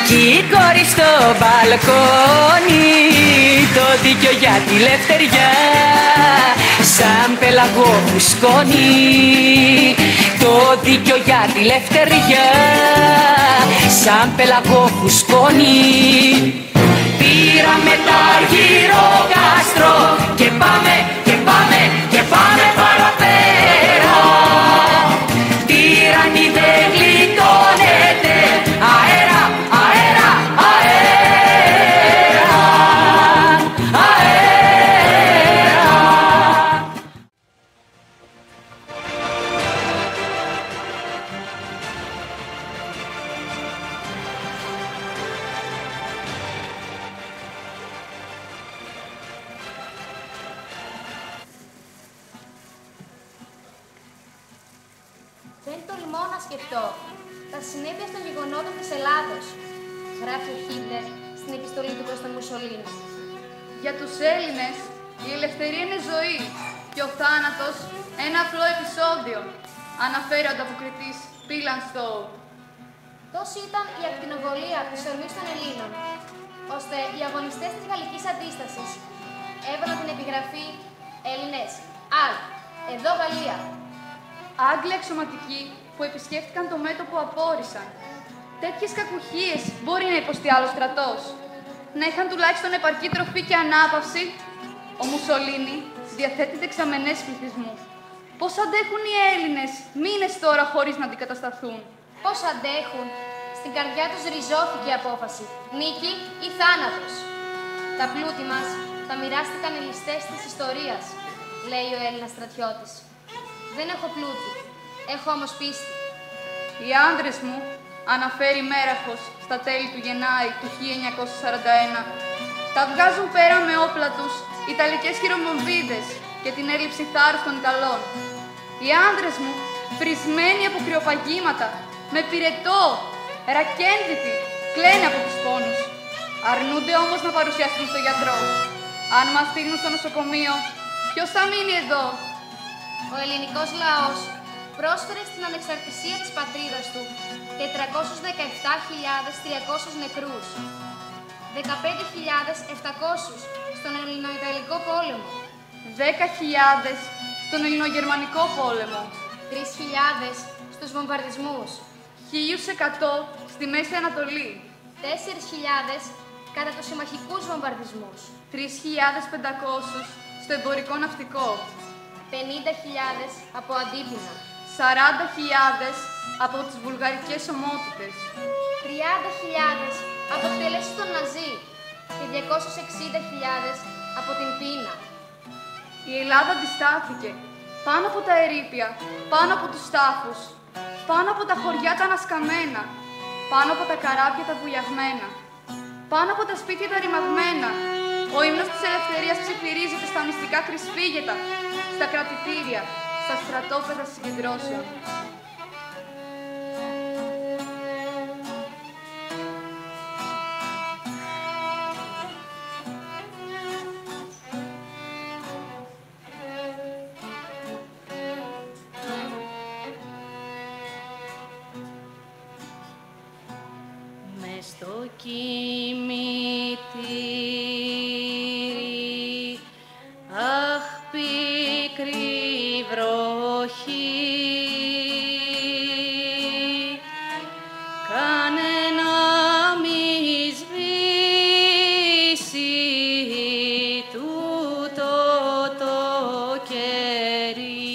κι η κόρη στο μπαλκόνι, το δίκιο για τη λευτεριά σαν πελαγό φουσκώνει, το δίκιο για τη λευτεριά σαν πελαγό φουσκώνει. Πήραμε τα Αργυρόκαστρο και πάμε, και πάμε, και πάμε παραπέρα. Τυραννή τολμώ να σκεφτώ τα συνέπεια των γεγονότων της Ελλάδος, γράφει ο Χίτλερ στην επιστολή του προς τον Μουσολίνη. Για τους Έλληνες, η ελευθερία είναι ζωή και ο θάνατος ένα απλό επεισόδιο, αναφέρει ο ανταποκριτής Πίλαν Στόου. Τόση ήταν η ακτινοβολία της ορμής των Ελλήνων, ώστε οι αγωνιστές της Γαλλικής Αντίστασης έβαλαν την επιγραφή «Έλληνες, Αλ, εδώ Γαλλία». Άγγλοι αξιωματικοί που επισκέφτηκαν το μέτωπο απόρρισαν. Τέτοιες κακουχίες μπορεί να υποστεί άλλο στρατός. Να είχαν τουλάχιστον επαρκή τροφή και ανάπαυση. Ο Μουσολίνη διαθέτει δεξαμενές πληθυσμού. Πώς αντέχουν οι Έλληνες μήνες τώρα χωρίς να αντικατασταθούν? Πώς αντέχουν? Στην καρδιά τους ριζώθηκε η απόφαση. Νίκη ή θάνατος. Τα πλούτη μας τα μοιράστηκαν οι ληστές της ιστορίας, λέει ο Έλληνας στρατιώτης. Δεν έχω πλούτη. Έχω όμως πίστη. Οι άντρες μου, αναφέρει Μέραχος στα τέλη του Γενάρη του 1941, τα βγάζουν πέρα με όπλα τους Ιταλικές χειρομοβίδες και την έλλειψη θάρρους των Ιταλών. Οι άντρες μου, φρισμένοι από κρυοπαγήματα, με πυρετό, ρακένδυτοι, κλαίνε από τους πόνους. Αρνούνται όμως να παρουσιαστούν στο γιατρό. Αν μας στείλουν στο νοσοκομείο, ποιος θα μείνει εδώ? Ο ελληνικός λαός πρόσφερε στην ανεξαρτησία της πατρίδας του 417.300 νεκρούς, 15.700 στον Ελληνοϊταλικό πόλεμο, 10.000 στον Ελληνογερμανικό πόλεμο, 3.000 στους βομβαρδισμούς, 1.100 στη Μέση Ανατολή, 4.000 κατά τους συμμαχικούς βομβαρδισμούς, 3.500 στο εμπορικό ναυτικό, 50.000 από αντίπεινα, 40.000 από τις βουλγαρικές ομότητες, 30.000 από εκτέλεσεις των Ναζί και 260.000 από την πείνα. Η Ελλάδα αντιστάθηκε πάνω από τα ερείπια, πάνω από τους τάφους, πάνω από τα χωριά τα ανασκαμμένα, πάνω από τα καράβια τα βουλιαγμένα, πάνω από τα σπίτια τα ρημαγμένα. Ο ύμνος της ελευθερίας ψιθυρίζεται στα μυστικά κρυσφύγετα, στα κρατητήρια, στα στρατόπεδα συγκεντρώσεων. Μες στο κημητήρι, αχ, πικρή βροχή, κάνε να μη σβήσει τούτο το κερί,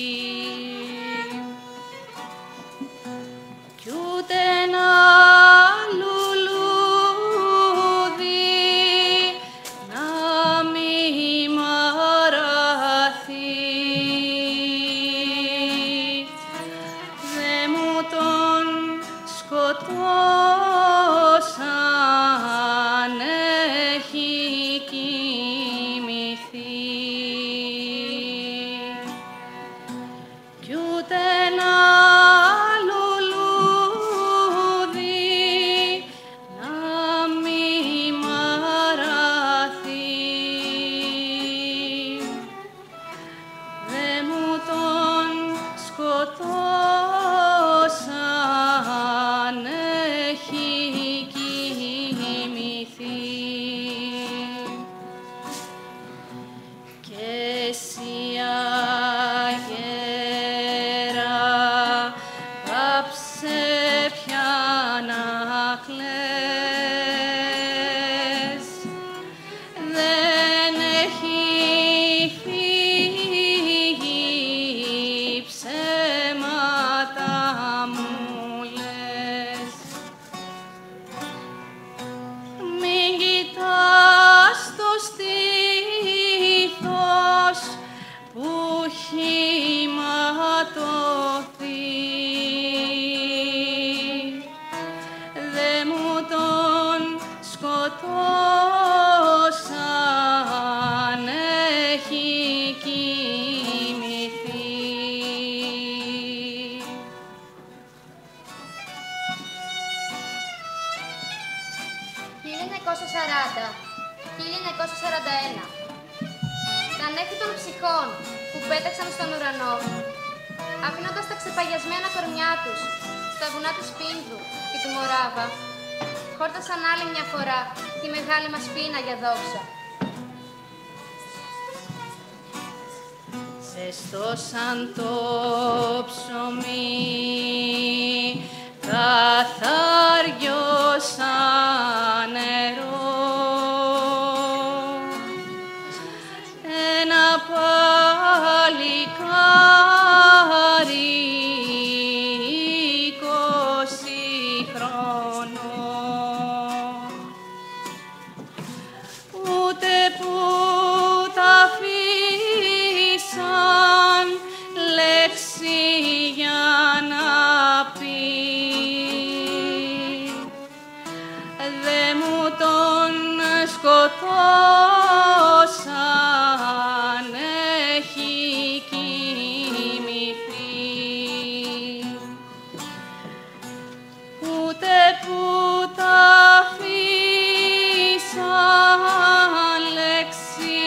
κι ούτε να λουλούδι νυχών που πέταξαν στον ουρανό, αφήνοντας τα ξεπαγιασμένα κορμιά τους στα βουνά της Πίνδου και του Μοράβα, χόρτασαν άλλη μια φορά τη μεγάλη μας πείνα για δόξα. Ζεστώσαν το ψωμί, καθαριώσαν νερό, ένα παλικάρι 20 χρονών, ούτε που τα αφήσαν λέξη για να πει. Δε μου τον σκοτώσαν, έχει κοιμηθεί. Ούτε που τα αφήσαν λέξη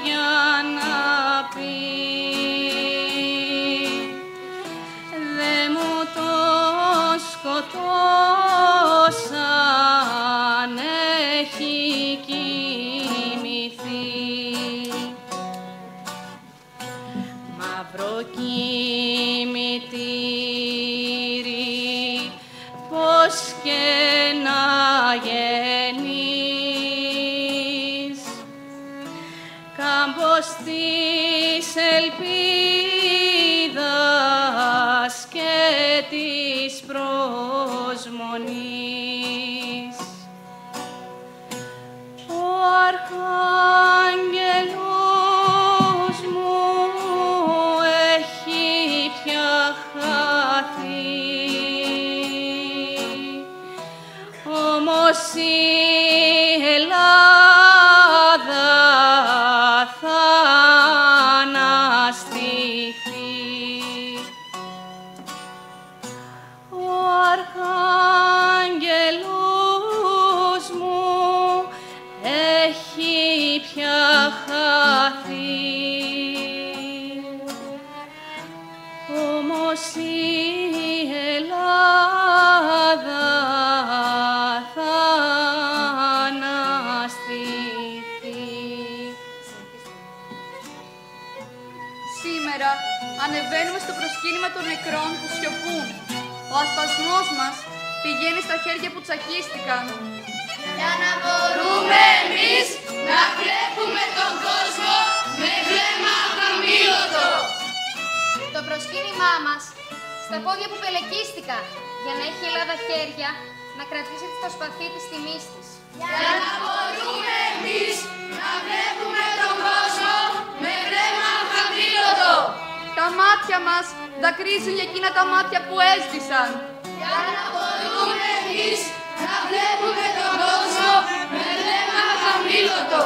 για να πει. Δε μου τον σκοτώσαν, έχει κοιμηθεί. Μαύρο κημητήρι, πώς και να γεννείς, κάμπος της ελπίδας και της προσμονής. Ο αρχάγγελος μου έχει πια χαθεί, όμως η Ελλάδα θα αναστηθεί. Ο αρχάγγελος μου έχει πια χαθεί, όμως η Ελλάδα θα αναστηθεί. Σήμερα ανεβαίνουμε στο προσκύνημα των νεκρών που σιωπούν. Ο ασπασμός μας πηγαίνει στα χέρια που τσακίστηκαν. Για να μπορούμε εμείς να βλέπουμε τον κόσμο με βλέμμα χαμήλωτο. Το προσκύνημά μας στα πόδια που πελεκίστηκαν, για να έχει η Ελλάδα χέρια να κρατήσει το σπαθί της τιμής της. Για να μπορούμε εμείς να βλέπουμε τον κόσμο με βλέμμα χαμήλωτο. Τα μάτια μας δακρύζουν για εκείνα τα μάτια που έσβησαν. Για να μπορούμε εμείς να βλέπουμε τον κόσμο με βλέμμα χαμήλωτο.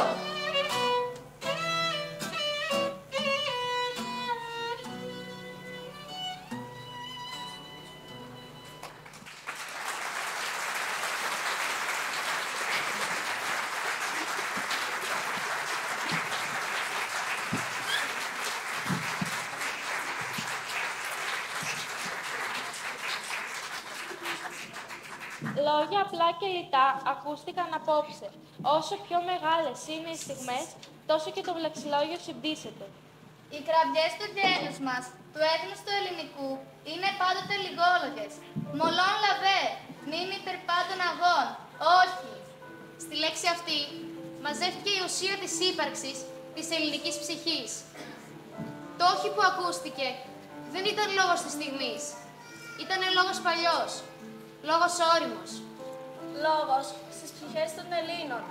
Λόγια απλά και λιτά ακούστηκαν απόψε. Όσο πιο μεγάλες είναι οι στιγμές, τόσο και το λεξιλόγιο συμπτύσσεται. Οι κραυγές του γένους μας, του έθνους του ελληνικού, είναι πάντοτε λιγόλογες. Μολόν λαβέ, νυν υπερπάντων αγών. Όχι. Στη λέξη αυτή μαζεύτηκε η ουσία της ύπαρξης της ελληνικής ψυχής. Το όχι που ακούστηκε δεν ήταν λόγος της στιγμής. Ήταν λόγος παλιός. Λόγος όριμος. Λόγος στις ψυχές των Ελλήνων,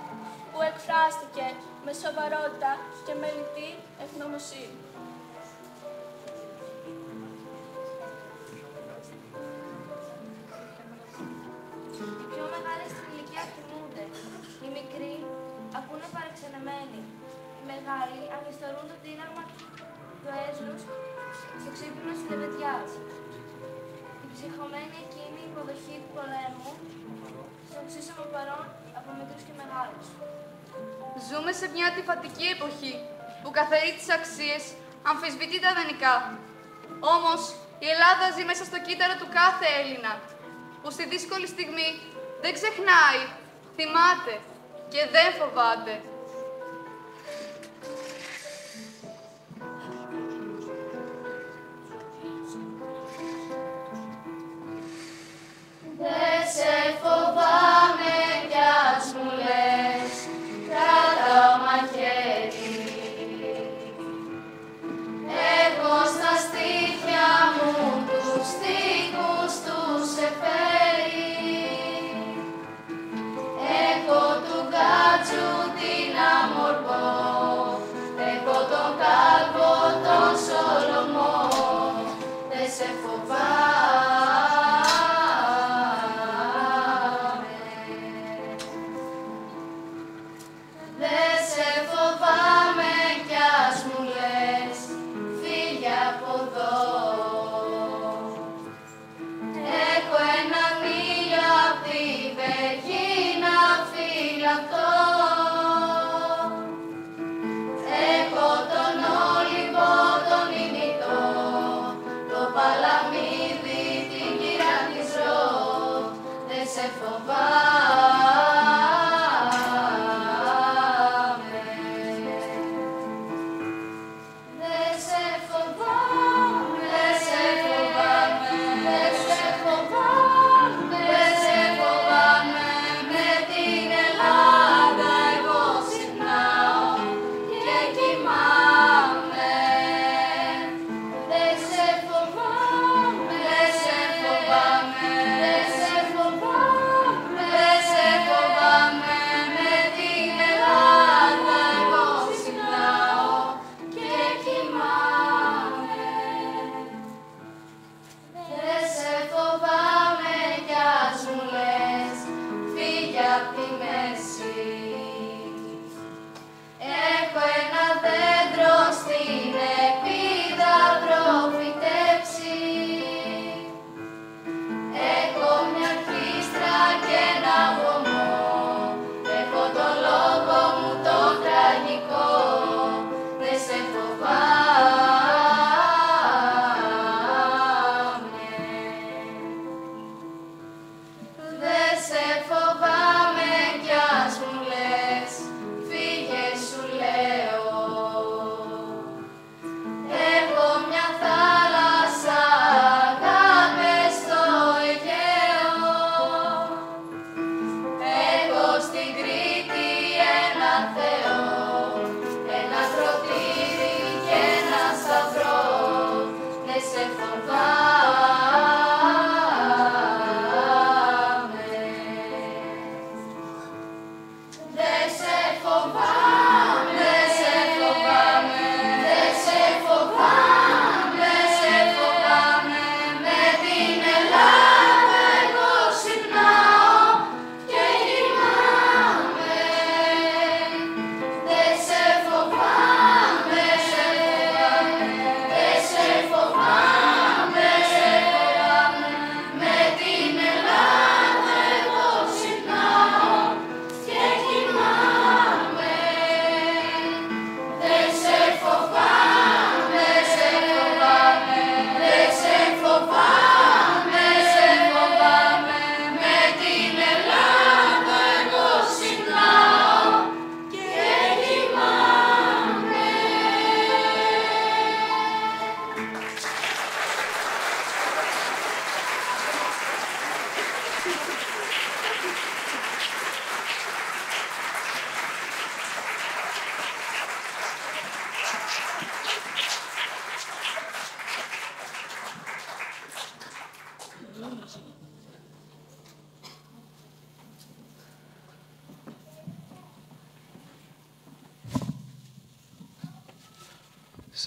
που εκφράστηκε με σοβαρότητα και με λιτή ευγνωμοσύνη. Οι πιο μεγάλες στην ηλικία θυμούνται. Οι μικροί ακούνε παρεξενεμένοι. Οι μεγάλοι ανιστορούν το τίναγμα του έζους στο ξύπνημα της λεβεδιάς. Η ψυχωμένη εκείνη υποδοχή του πολέμου στον ξύσωμο παρόν από μικρούς και μεγάλους. Ζούμε σε μια αντιφατική εποχή που καθαρεί τις αξίες αμφισβητεί τα δανεικά. Όμως, η Ελλάδα ζει μέσα στο κύτταρο του κάθε Έλληνα, που στη δύσκολη στιγμή δεν ξεχνάει, θυμάται και δεν φοβάται. Δεν σε φοβάμαι κι ας μου λες, κρατάω μαχαίρι. Έχω στα στήθια μου τους τοίχους τους εφέρει. Έχω του γκάτσου την αμορφό, έχω τον κάλβο τον Σολομό. Δεν σε φοβάμαι.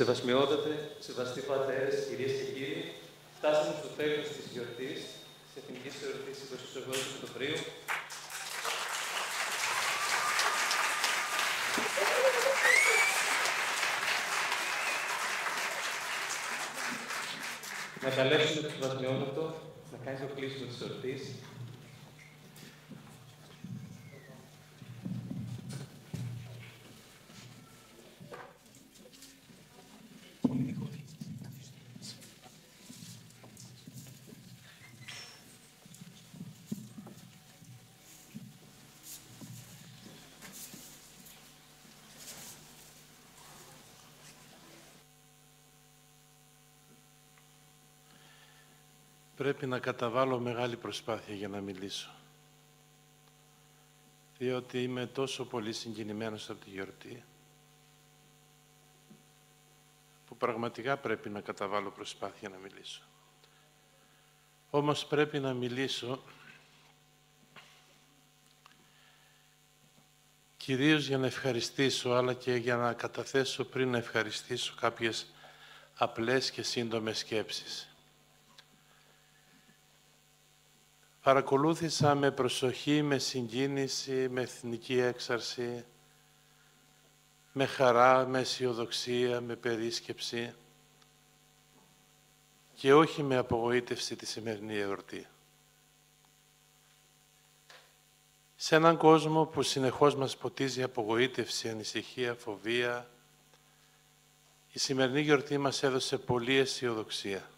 Σεβασμιότατε, σεβαστοί πατέρες, κυρίες και κύριοι, φτάσαμε στο τέλος της γιορτής, της Εθνικής Εορτής 28 Οκτωβρίου. Να καλέσουμε τον Σεβασμιότατο να κάνει το κλείσιμο της εορτής. πρέπει να καταβάλω μεγάλη προσπάθεια για να μιλήσω. Διότι είμαι τόσο πολύ συγκινημένος από τη γιορτή, που πραγματικά πρέπει να καταβάλω προσπάθεια να μιλήσω. Όμως πρέπει να μιλήσω κυρίως για να ευχαριστήσω, αλλά και για να καταθέσω πριν να ευχαριστήσω κάποιες απλές και σύντομες σκέψεις. Παρακολούθησα με προσοχή, με συγκίνηση, με εθνική έξαρση, με χαρά, με αισιοδοξία, με περίσκεψη και όχι με απογοήτευση τη σημερινή εορτή. Σε έναν κόσμο που συνεχώς μας ποτίζει απογοήτευση, ανησυχία, φοβία, η σημερινή γιορτή μας έδωσε πολλή αισιοδοξία.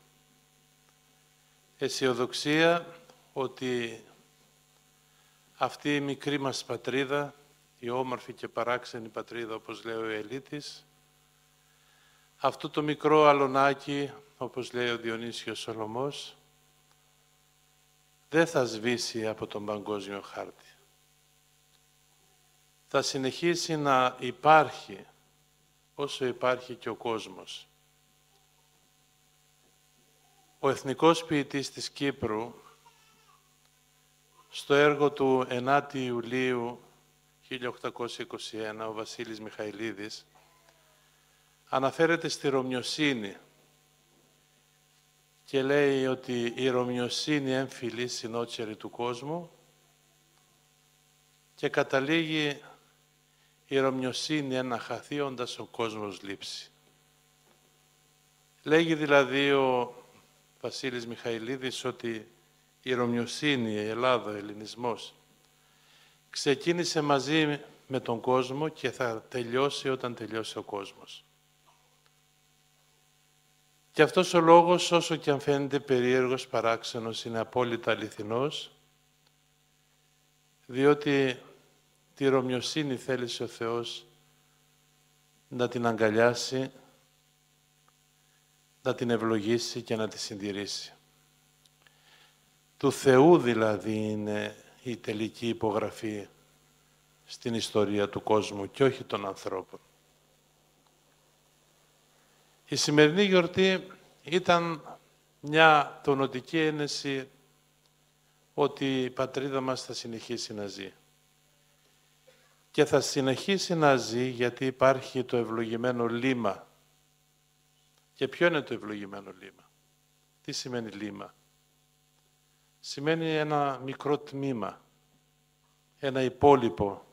Αισιοδοξία ότι αυτή η μικρή μας πατρίδα, η όμορφη και παράξενη πατρίδα, όπως λέει ο Ελίτης, αυτό το μικρό αλωνάκι, όπως λέει ο Διονύσιος Σολωμός, δεν θα σβήσει από τον παγκόσμιο χάρτη. Θα συνεχίσει να υπάρχει όσο υπάρχει και ο κόσμος. Ο εθνικός ποιητής της Κύπρου, στο έργο του 9 Ιουλίου 1821, ο Βασίλης Μιχαηλίδης, αναφέρεται στη Ρωμιοσύνη και λέει ότι η Ρωμιοσύνη έμφυλη συνότσερη του κόσμου και καταλήγει η Ρωμιοσύνη ένα χαθεί όντας ο κόσμος λείψει. Λέγει δηλαδή ο Βασίλης Μιχαηλίδης ότι η Ρωμιοσύνη, η Ελλάδα, ο ελληνισμός ξεκίνησε μαζί με τον κόσμο και θα τελειώσει όταν τελειώσει ο κόσμος. Και αυτός ο λόγος, όσο και αν φαίνεται περίεργος, παράξενος, είναι απόλυτα αληθινός, διότι τη Ρωμιοσύνη θέλησε ο Θεός να την αγκαλιάσει, να την ευλογήσει και να τη συντηρήσει. Του Θεού δηλαδή είναι η τελική υπογραφή στην ιστορία του κόσμου και όχι των ανθρώπων. Η σημερινή γιορτή ήταν μια τονωτική ένεση ότι η πατρίδα μας θα συνεχίσει να ζει. Και θα συνεχίσει να ζει γιατί υπάρχει το ευλογημένο λίμα. Και ποιο είναι το ευλογημένο λίμα? Τι σημαίνει λίμα? Σημαίνει ένα μικρό τμήμα, ένα υπόλοιπο.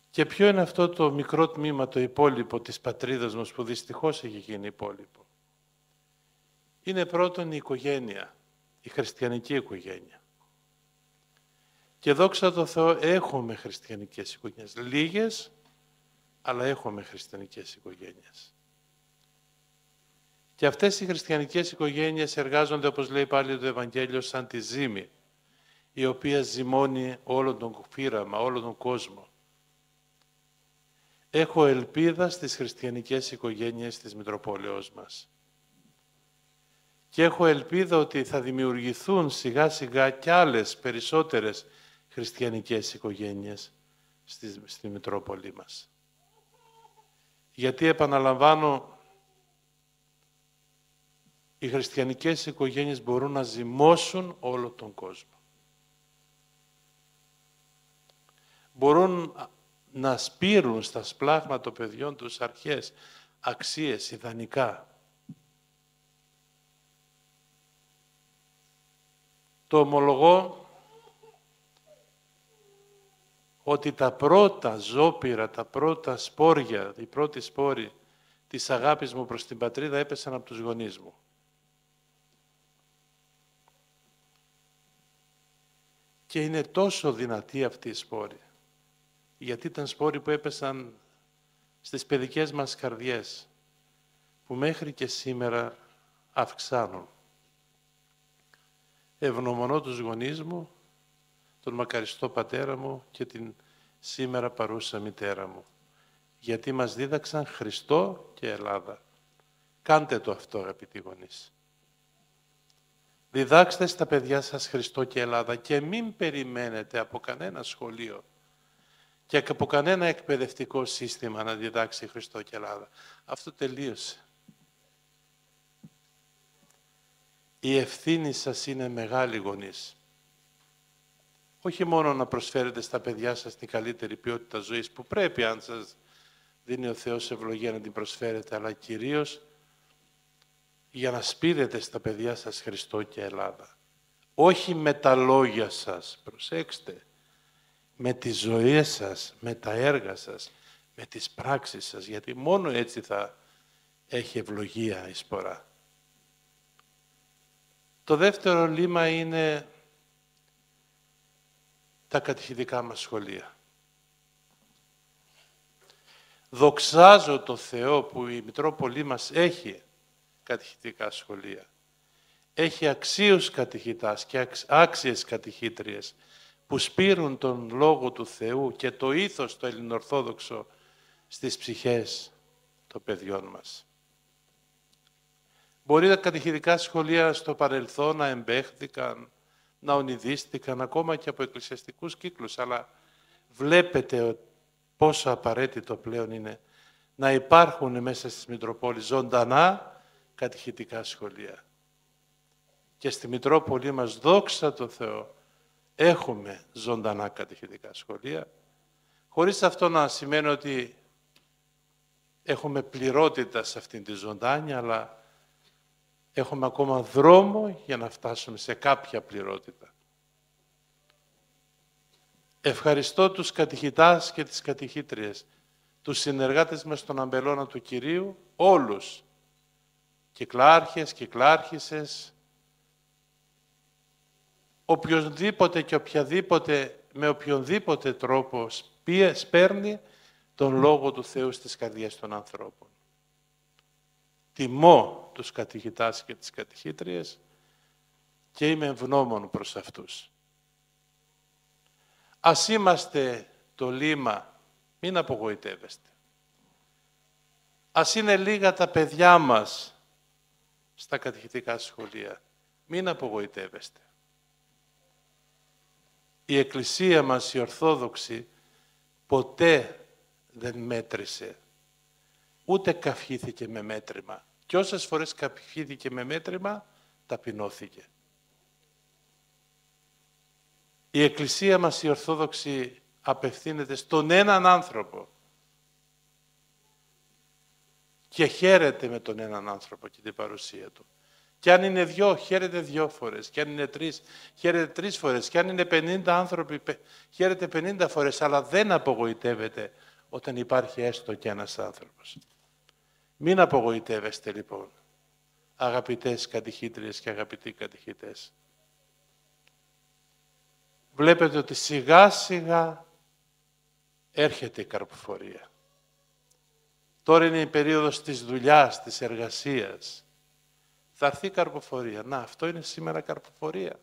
Και ποιο είναι αυτό το μικρό τμήμα, το υπόλοιπο της πατρίδας μας που δυστυχώς έχει γίνει υπόλοιπο? Είναι πρώτον η οικογένεια, η χριστιανική οικογένεια. Και δόξα τω Θεώ έχουμε χριστιανικές οικογένειες. Λίγες, αλλά έχουμε χριστιανικές οικογένειες. Και αυτές οι χριστιανικές οικογένειες εργάζονται, όπως λέει πάλι το Ευαγγέλιο, σαν τη ζύμη, η οποία ζυμώνει όλο τον φύραμα, όλο τον κόσμο. Έχω ελπίδα στις χριστιανικές οικογένειες της Μητροπόλεως μας. Και έχω ελπίδα ότι θα δημιουργηθούν σιγά σιγά κι άλλες περισσότερες χριστιανικές οικογένειες στη Μητρόπολη μας. Γιατί επαναλαμβάνω, οι χριστιανικές οικογένειες μπορούν να ζυμώσουν όλο τον κόσμο. Μπορούν να σπείρουν στα σπλάχνα των παιδιών τους αρχές, αξίες, ιδανικά. Το ομολογώ ότι τα πρώτα ζώπυρα, τα πρώτα σπόρια, οι πρώτοι σπόροι της αγάπης μου προς την πατρίδα έπεσαν από τους γονείς μου. Και είναι τόσο δυνατή αυτή η σπόρη, γιατί ήταν σπόροι που έπεσαν στις παιδικές μας καρδιές, που μέχρι και σήμερα αυξάνουν. Ευγνωμονώ τους γονείς μου, τον μακαριστό πατέρα μου και την σήμερα παρούσα μητέρα μου, γιατί μας δίδαξαν Χριστό και Ελλάδα. Κάντε το αυτό, αγαπητοί γονείς. Διδάξτε στα παιδιά σας Χριστό και Ελλάδα και μην περιμένετε από κανένα σχολείο και από κανένα εκπαιδευτικό σύστημα να διδάξει Χριστό και Ελλάδα. Αυτό τελείωσε. Η ευθύνη σας είναι μεγάλη, γονείς. Όχι μόνο να προσφέρετε στα παιδιά σας την καλύτερη ποιότητα ζωής που πρέπει, αν σας δίνει ο Θεός ευλογία, να την προσφέρετε, αλλά κυρίως για να σπείρετε στα παιδιά σας Χριστό και Ελλάδα. Όχι με τα λόγια σας, προσέξτε, με τη ζωή σας, με τα έργα σας, με τις πράξεις σας, γιατί μόνο έτσι θα έχει ευλογία η σπορά. Το δεύτερο λίμα είναι τα κατηχητικά μας σχολεία. Δοξάζω το Θεό που η Μητρόπολη μας έχει κατηχητικά σχολεία. Έχει αξίους κατηχητάς και άξιες κατηχήτριες που σπείρουν τον Λόγο του Θεού και το ήθος το ελληνορθόδοξο στις ψυχές των παιδιών μας. Μπορεί τα κατηχητικά σχολεία στο παρελθόν να εμπέχθηκαν, να ονειδίστηκαν ακόμα και από εκκλησιαστικούς κύκλους, αλλά βλέπετε πόσο απαραίτητο πλέον είναι να υπάρχουν μέσα στις Μητροπόλεις ζωντανά κατηχητικά σχολεία. Και στη Μητρόπολη μας, δόξα τω Θεώ, έχουμε ζωντανά κατηχητικά σχολεία, χωρίς αυτό να σημαίνει ότι έχουμε πληρότητα σε αυτήν τη ζωντάνια, αλλά έχουμε ακόμα δρόμο για να φτάσουμε σε κάποια πληρότητα. Ευχαριστώ τους κατηχητάς και τις κατηχήτριες, τους συνεργάτες μας στον αμπελώνα του Κυρίου, όλους, κυκλάρχες, κυκλάρχισσες, οποιονδήποτε και οποιαδήποτε, με οποιονδήποτε τρόπο σπέρνει τον Λόγο του Θεού στις καρδιές των ανθρώπων. Τιμώ τους κατηχητάς και τις κατηχήτριες και είμαι ευγνώμων προς αυτούς. Ας είμαστε το λίμα, μην απογοητεύεστε. Ας είναι λίγα τα παιδιά μας στα κατηχητικά σχολεία, μην απογοητεύεστε. Η Εκκλησία μας, η Ορθόδοξη, ποτέ δεν μέτρησε, ούτε καυχήθηκε με μέτρημα. Και όσες φορές καυχήθηκε με μέτρημα, ταπεινώθηκε. Η Εκκλησία μας, η Ορθόδοξη, απευθύνεται στον έναν άνθρωπο και χαίρεται με τον έναν άνθρωπο και την παρουσία του. Και αν είναι 2, χαίρεται 2 φορές. Και αν είναι 3, χαίρεται 3 φορές. Και αν είναι 50 άνθρωποι, χαίρεται 50 φορές. Αλλά δεν απογοητεύεται όταν υπάρχει έστω και ένας άνθρωπος. Μην απογοητεύεστε λοιπόν, αγαπητές κατηχήτριες και αγαπητοί κατηχητές. Βλέπετε ότι σιγά σιγά έρχεται η καρποφορία. Τώρα είναι η περίοδος της δουλειάς, της εργασίας. Θα έρθει η καρποφορία. Να, αυτό είναι σήμερα καρποφορία.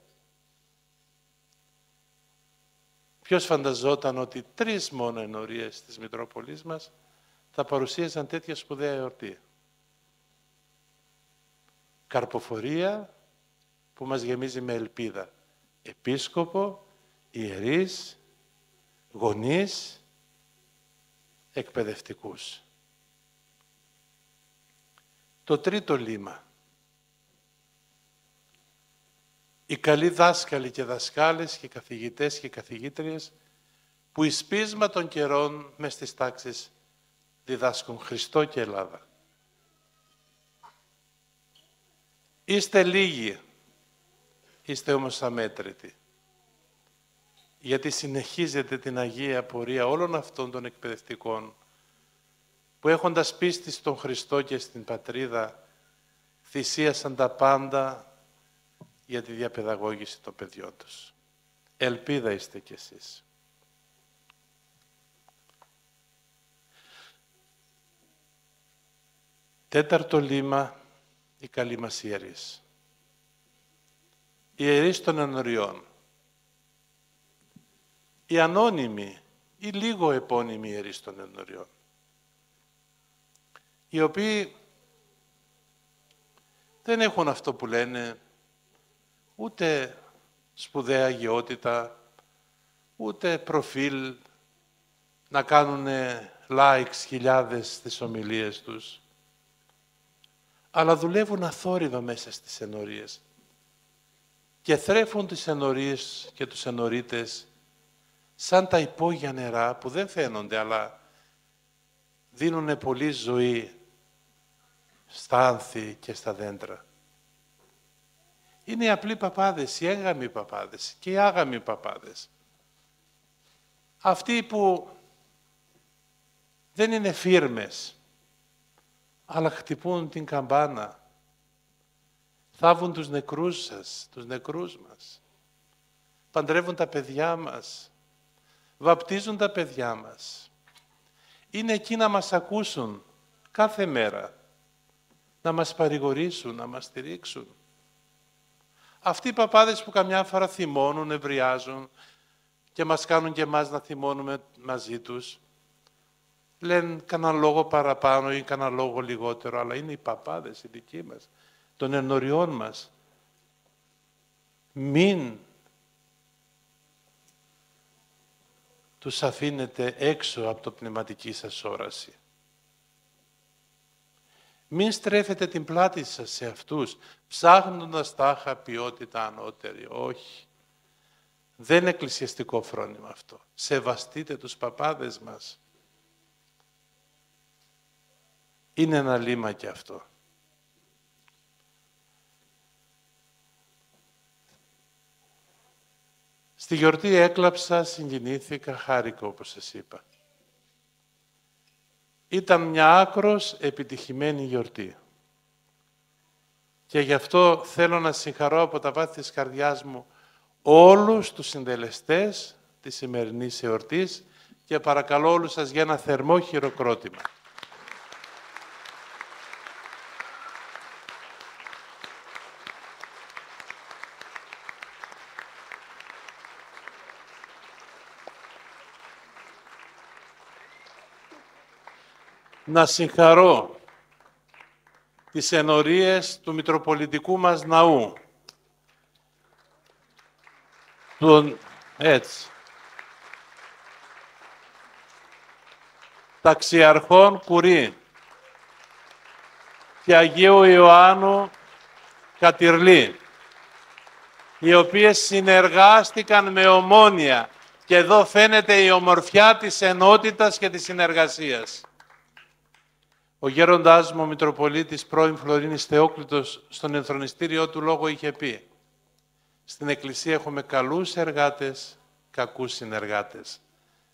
Ποιος φανταζόταν ότι 3 μόνο ενορίες της Μητρόπολης μας θα παρουσίαζαν τέτοια σπουδαία εορτή. Καρποφορία που μας γεμίζει με ελπίδα. Επίσκοπο, ιερείς, γονείς, εκπαιδευτικούς. Το τρίτο λίμα. Οι καλοί δάσκαλοι και δασκάλες και καθηγητές και καθηγήτριες που εις πείσμα των καιρών μες στις τάξεις διδάσκουν Χριστό και Ελλάδα. Είστε λίγοι, είστε όμως αμέτρητοι, γιατί συνεχίζετε την Αγία Πορεία όλων αυτών των εκπαιδευτικών που έχοντας πίστη στον Χριστό και στην Πατρίδα θυσίασαν τα πάντα για τη διαπαιδαγώγηση των παιδιών τους. Ελπίδα είστε κι εσείς. Τέταρτο λίμα, οι καλοί μας ιερείς. Οι ιερείς των ενωριών. Οι ανώνυμοι ή λίγο επώνυμοι ιερείς των ενωριών. Οι οποίοι δεν έχουν αυτό που λένε ούτε σπουδαία αγιότητα, ούτε προφίλ να κάνουν likes χιλιάδες στις ομιλίες τους. Αλλά δουλεύουν αθόρυβα μέσα στις ενορίες και θρέφουν τις ενορίες και τους ενορίτες σαν τα υπόγεια νερά που δεν φαίνονται, αλλά δίνουν πολύ ζωή στα άνθη και στα δέντρα. Είναι οι απλοί παπάδες, οι έγαμοι παπάδες και οι άγαμοι παπάδες. Αυτοί που δεν είναι φίρμες, αλλά χτυπούν την καμπάνα, θάβουν τους νεκρούς σας, τους νεκρούς μας, παντρεύουν τα παιδιά μας, βαπτίζουν τα παιδιά μας. Είναι εκεί να μας ακούσουν κάθε μέρα, να μας παρηγορήσουν, να μας στηρίξουν. Αυτοί οι παπάδες που καμιά φορά θυμώνουν, ευριάζουν και μας κάνουν και εμάς να θυμώνουμε μαζί τους, λένε κανέναν λόγο παραπάνω ή κανέναν λόγο λιγότερο, αλλά είναι οι παπάδες οι δικοί μας, των ενωριών μας. Μην τους αφήνετε έξω από το πνευματική σας όραση. Μην στρέφετε την πλάτη σας σε αυτούς, ψάχνοντας τάχα ποιότητα ανώτερη. Όχι. Δεν είναι εκκλησιαστικό φρόνημα αυτό. Σεβαστείτε τους παπάδες μας. Είναι ένα λίμα και αυτό. Στη γιορτή έκλαψα, συγκινήθηκα, χάρηκα όπως σας είπα. Ήταν μια άκρος επιτυχημένη γιορτή. Και γι' αυτό θέλω να συγχαρώ από τα βάθη της καρδιάς μου όλους τους συντελεστές της σημερινής εορτής και παρακαλώ όλους σας για ένα θερμό χειροκρότημα. Να συγχαρώ τις ενορίες του Μητροπολιτικού μας Ναού, ταξιαρχών Κουρί και Αγίου Ιωάννου Κατυρλή, οι οποίες συνεργάστηκαν με ομόνοια και εδώ φαίνεται η ομορφιά της ενότητας και της συνεργασίας. Ο γέροντάς μου, ο Μητροπολίτης πρώην Φλωρίνης Θεόκλητος, στον ενθρονιστήριό του λόγο είχε πει «Στην Εκκλησία έχουμε καλούς εργάτες, κακούς συνεργάτες.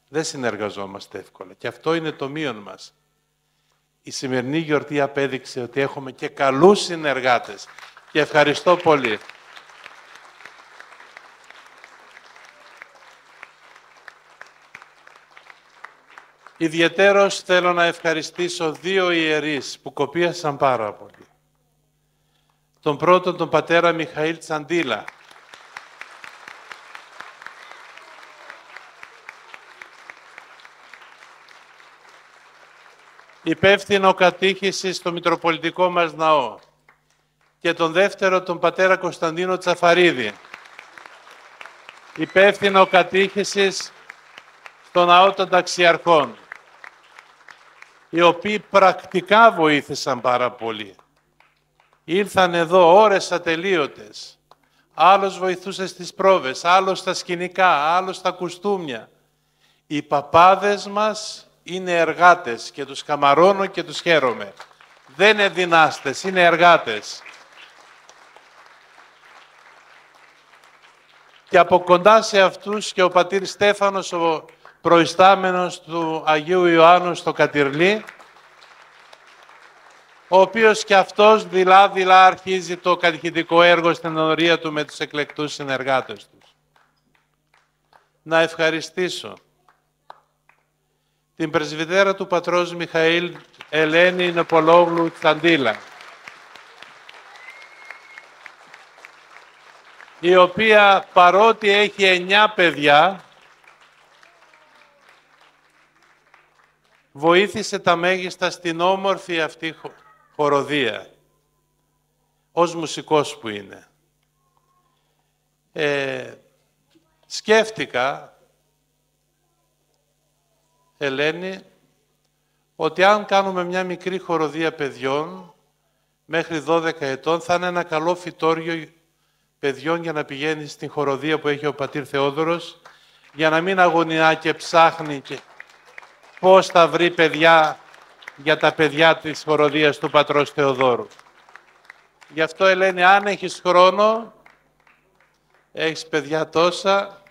Δεν συνεργαζόμαστε εύκολα και αυτό είναι το μείον μας». Η σημερινή γιορτή απέδειξε ότι έχουμε και καλούς συνεργάτες και ευχαριστώ πολύ. Ιδιαιτέρως θέλω να ευχαριστήσω δύο ιερείς που κοπίασαν πάρα πολύ. Τον πρώτον, τον πατέρα Μιχαήλ Τσαντίλα. Υπεύθυνο κατήχηση στο Μητροπολιτικό μας Ναό. Και τον δεύτερο, τον πατέρα Κωνσταντίνο Τσαφαρίδη. Υπεύθυνο κατήχησης στο Ναό των Ταξιαρχών, οι οποίοι πρακτικά βοήθησαν πάρα πολύ. Ήρθαν εδώ ώρες ατελείωτες. Άλλος βοηθούσε στις πρόβες, άλλος στα σκηνικά, άλλος στα κουστούμια. Οι παπάδες μας είναι εργάτες και τους καμαρώνω και τους χαίρομαι. Δεν είναι δυνάστες, είναι εργάτες. Και από κοντά σε αυτούς και ο πατήρ Στέφανος, ο προϊστάμενος του Αγίου Ιωάννου στο Κατυρλή, ο οποίος και αυτός δειλά-δειλά αρχίζει το κατηχητικό έργο στην ενορία του με τους εκλεκτούς συνεργάτες τους. Να ευχαριστήσω την πρεσβυτέρα του πατρός Μιχαήλ, Ελένη Νεπολόγλου Τσαντίλα, η οποία παρότι έχει 9 παιδιά, βοήθησε τα μέγιστα στην όμορφη αυτή χοροδία, ως μουσικός που είναι. Σκέφτηκα, Ελένη, ότι αν κάνουμε μια μικρή χοροδία παιδιών, μέχρι 12 ετών, θα είναι ένα καλό φυτόριο παιδιών για να πηγαίνει στην χοροδία που έχει ο πατήρ Θεόδωρος, για να μην αγωνιά και ψάχνει και πώς θα βρει παιδιά για τα παιδιά της χοροδίας του πατρός Θεοδόρου. Γι' αυτό, Ελένη, αν έχεις χρόνο, έχεις παιδιά τόσα,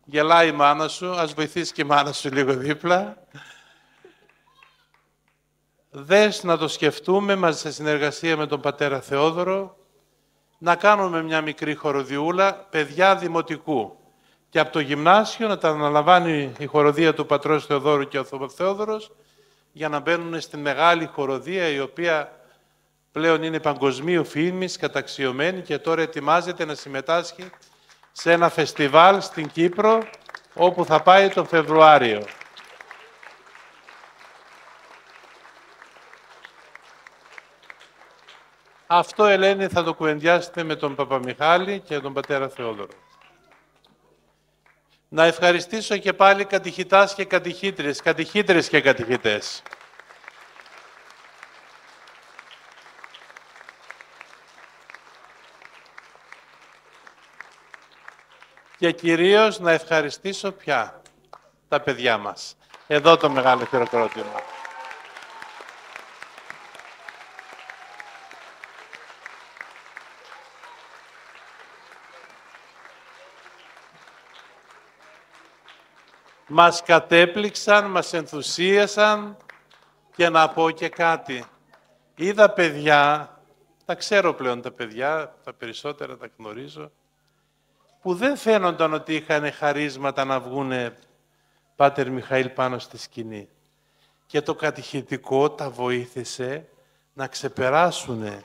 γελάει η μάνα σου, ας βοηθήσει και η μάνα σου λίγο δίπλα. Δες να το σκεφτούμε μαζί σε συνεργασία με τον πατέρα Θεόδωρο, να κάνουμε μια μικρή χοροδιούλα, παιδιά δημοτικού. Και από το γυμνάσιο να τα αναλαμβάνει η χοροδία του πατρός Θεοδόρου και ο Θεόδωρος, για να μπαίνουν στην μεγάλη χοροδία, η οποία πλέον είναι παγκοσμίου φήμης, καταξιωμένη και τώρα ετοιμάζεται να συμμετάσχει σε ένα φεστιβάλ στην Κύπρο, όπου θα πάει το Φεβρουάριο. Αυτό, Ελένη, θα το κουβεντιάσετε με τον Παπαμιχάλη και τον πατέρα Θεόδωρο. Να ευχαριστήσω και πάλι κατηχητάς και κατηχήτριες, κατηχήτρες και κατηχητές. Και κυρίως να ευχαριστήσω πια τα παιδιά μας. Εδώ το μεγάλο χειροκρότημα. Μας κατέπληξαν, μας ενθουσίασαν και να πω και κάτι. Είδα παιδιά, τα ξέρω πλέον τα παιδιά, τα περισσότερα τα γνωρίζω, που δεν φαίνονταν ότι είχαν χαρίσματα να βγούνε Πάτερ Μιχαήλ πάνω στη σκηνή. Και το κατηχητικό τα βοήθησε να ξεπεράσουν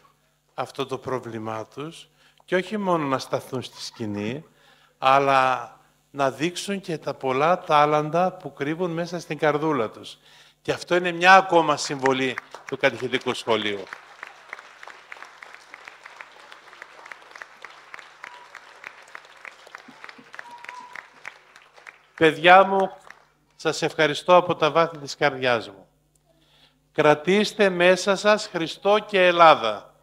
αυτό το πρόβλημά τους και όχι μόνο να σταθούν στη σκηνή, αλλά να δείξουν και τα πολλά τάλαντα που κρύβουν μέσα στην καρδούλα τους. Και αυτό είναι μια ακόμα συμβολή του κατηχητικού σχολείου. Παιδιά μου, σας ευχαριστώ από τα βάθη της καρδιάς μου. Κρατήστε μέσα σας Χριστό και Ελλάδα.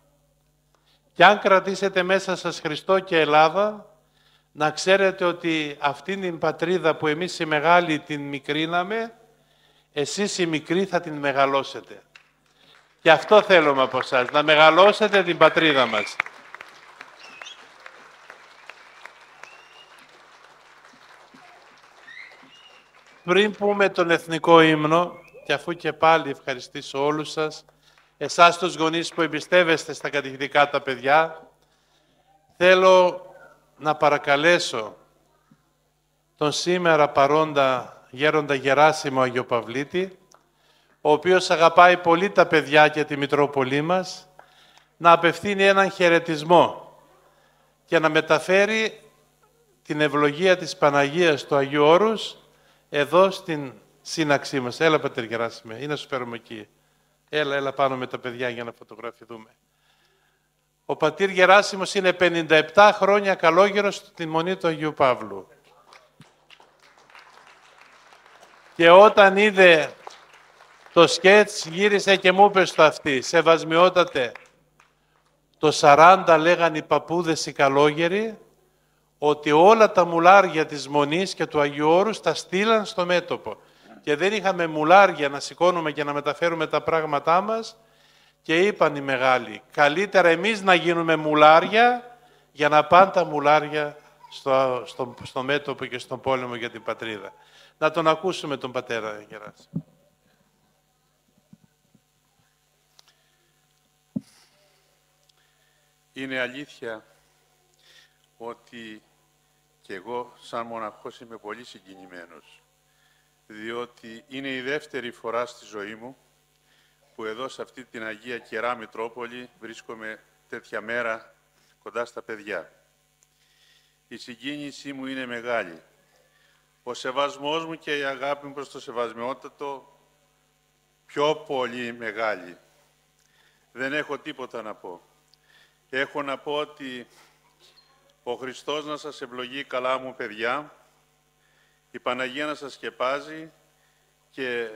Και αν κρατήσετε μέσα σας Χριστό και Ελλάδα, να ξέρετε ότι αυτήν την πατρίδα που εμείς οι μεγάλοι την μικρίναμε, εσείς οι μικροί θα την μεγαλώσετε. Και αυτό θέλουμε από εσάς, να μεγαλώσετε την πατρίδα μας. Πριν πούμε τον εθνικό ύμνο, και αφού και πάλι ευχαριστήσω όλους σας, εσάς τους γονείς που εμπιστεύεστε στα κατηχητικά τα παιδιά, θέλω να παρακαλέσω τον σήμερα παρόντα γέροντα Γεράσιμο Αγιοπαυλίτη, ο οποίος αγαπάει πολύ τα παιδιά και τη Μητρόπολη μας, να απευθύνει έναν χαιρετισμό και να μεταφέρει την ευλογία της Παναγίας του Αγίου Όρους εδώ στην σύναξή μας. Έλα, Πατέρ Γεράσιμε, ή να σου φέρουμε εκεί. Έλα πάνω με τα παιδιά για να φωτογραφηθούμε. Ο πατήρ Γεράσιμος είναι 57 χρόνια καλόγερος στην Μονή του Αγίου Παύλου. Και όταν είδε το σκέτς, γύρισε και μου είπε στο αυτή, σεβασμιότατε, το 40 λέγαν οι παππούδες οι καλόγεροι, ότι όλα τα μουλάρια της Μονής και του Αγίου Όρους τα στείλαν στο μέτωπο. Και δεν είχαμε μουλάρια να σηκώνουμε και να μεταφέρουμε τα πράγματά μας. Και είπαν οι μεγάλοι, καλύτερα εμείς να γίνουμε μουλάρια για να πάνε τα μουλάρια στο μέτωπο και στον πόλεμο για την πατρίδα. Να τον ακούσουμε τον πατέρα Γεράσιμο. Είναι αλήθεια ότι και εγώ σαν μοναχός είμαι πολύ συγκινημένος, διότι είναι η δεύτερη φορά στη ζωή μου που εδώ σε αυτή την Αγία Κερά Μητρόπολη βρίσκομαι τέτοια μέρα κοντά στα παιδιά. Η συγκίνησή μου είναι μεγάλη. Ο σεβασμός μου και η αγάπη μου προς το Σεβασμιότατο πιο πολύ μεγάλη. Δεν έχω τίποτα να πω. Έχω να πω ότι Ο Χριστός να σας ευλογεί, καλά μου παιδιά, η Παναγία να σας σκεπάζει και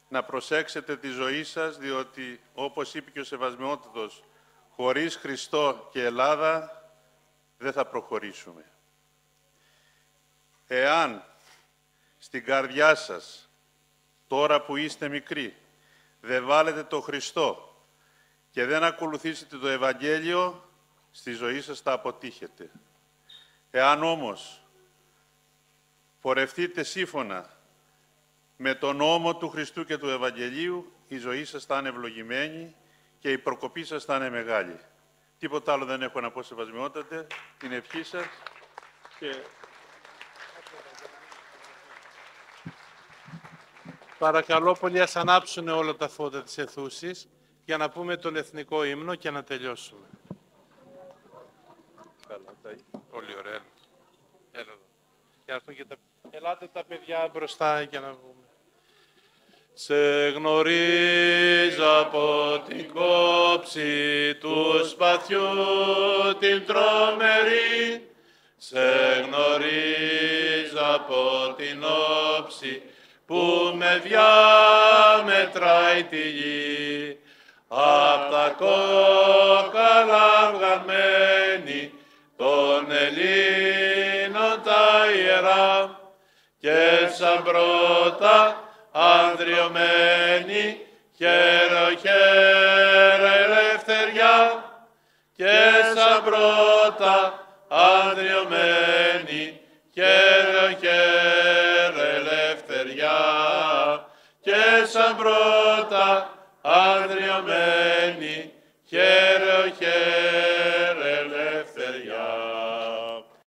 να προσέξετε τη ζωή σας, διότι όπως είπε και ο Σεβασμιότατος, χωρίς Χριστό και Ελλάδα δεν θα προχωρήσουμε. Εάν στην καρδιά σας, τώρα που είστε μικροί, δεν βάλετε το Χριστό και δεν ακολουθήσετε το Ευαγγέλιο, στη ζωή σας θα αποτύχετε. Εάν όμως πορευτείτε σύμφωνα με τον νόμο του Χριστού και του Ευαγγελίου, η ζωή σας θα είναι ευλογημένη και η προκοπή σας θα είναι μεγάλη. Τίποτα άλλο δεν έχω να πω, Σεβασμιότατε, την ευχή σας και... Παρακαλώ πολύ, ας ανάψουν όλα τα φώτα της αιθούσης για να πούμε τον εθνικό ύμνο και να τελειώσουμε. Πολύ ωραία. Έλα εδώ. Ελάτε τα παιδιά μπροστά για να βγούμε. Σε γνωρίζω από την κόψη του σπαθιού την τρομερή, σε γνωρίζω από την όψη που με διαμετράει τη γη, απ' τα κόκαλα βγαλμένη των Ελλήνων τα ιερά, και σαν πρώτα ανδριωμένη χαίρο ελευθεριά, και σαν πρώτα ανδριωμένη χαίρο ελευθεριά, και σαν πρώτα ανδριωμένη χαίρο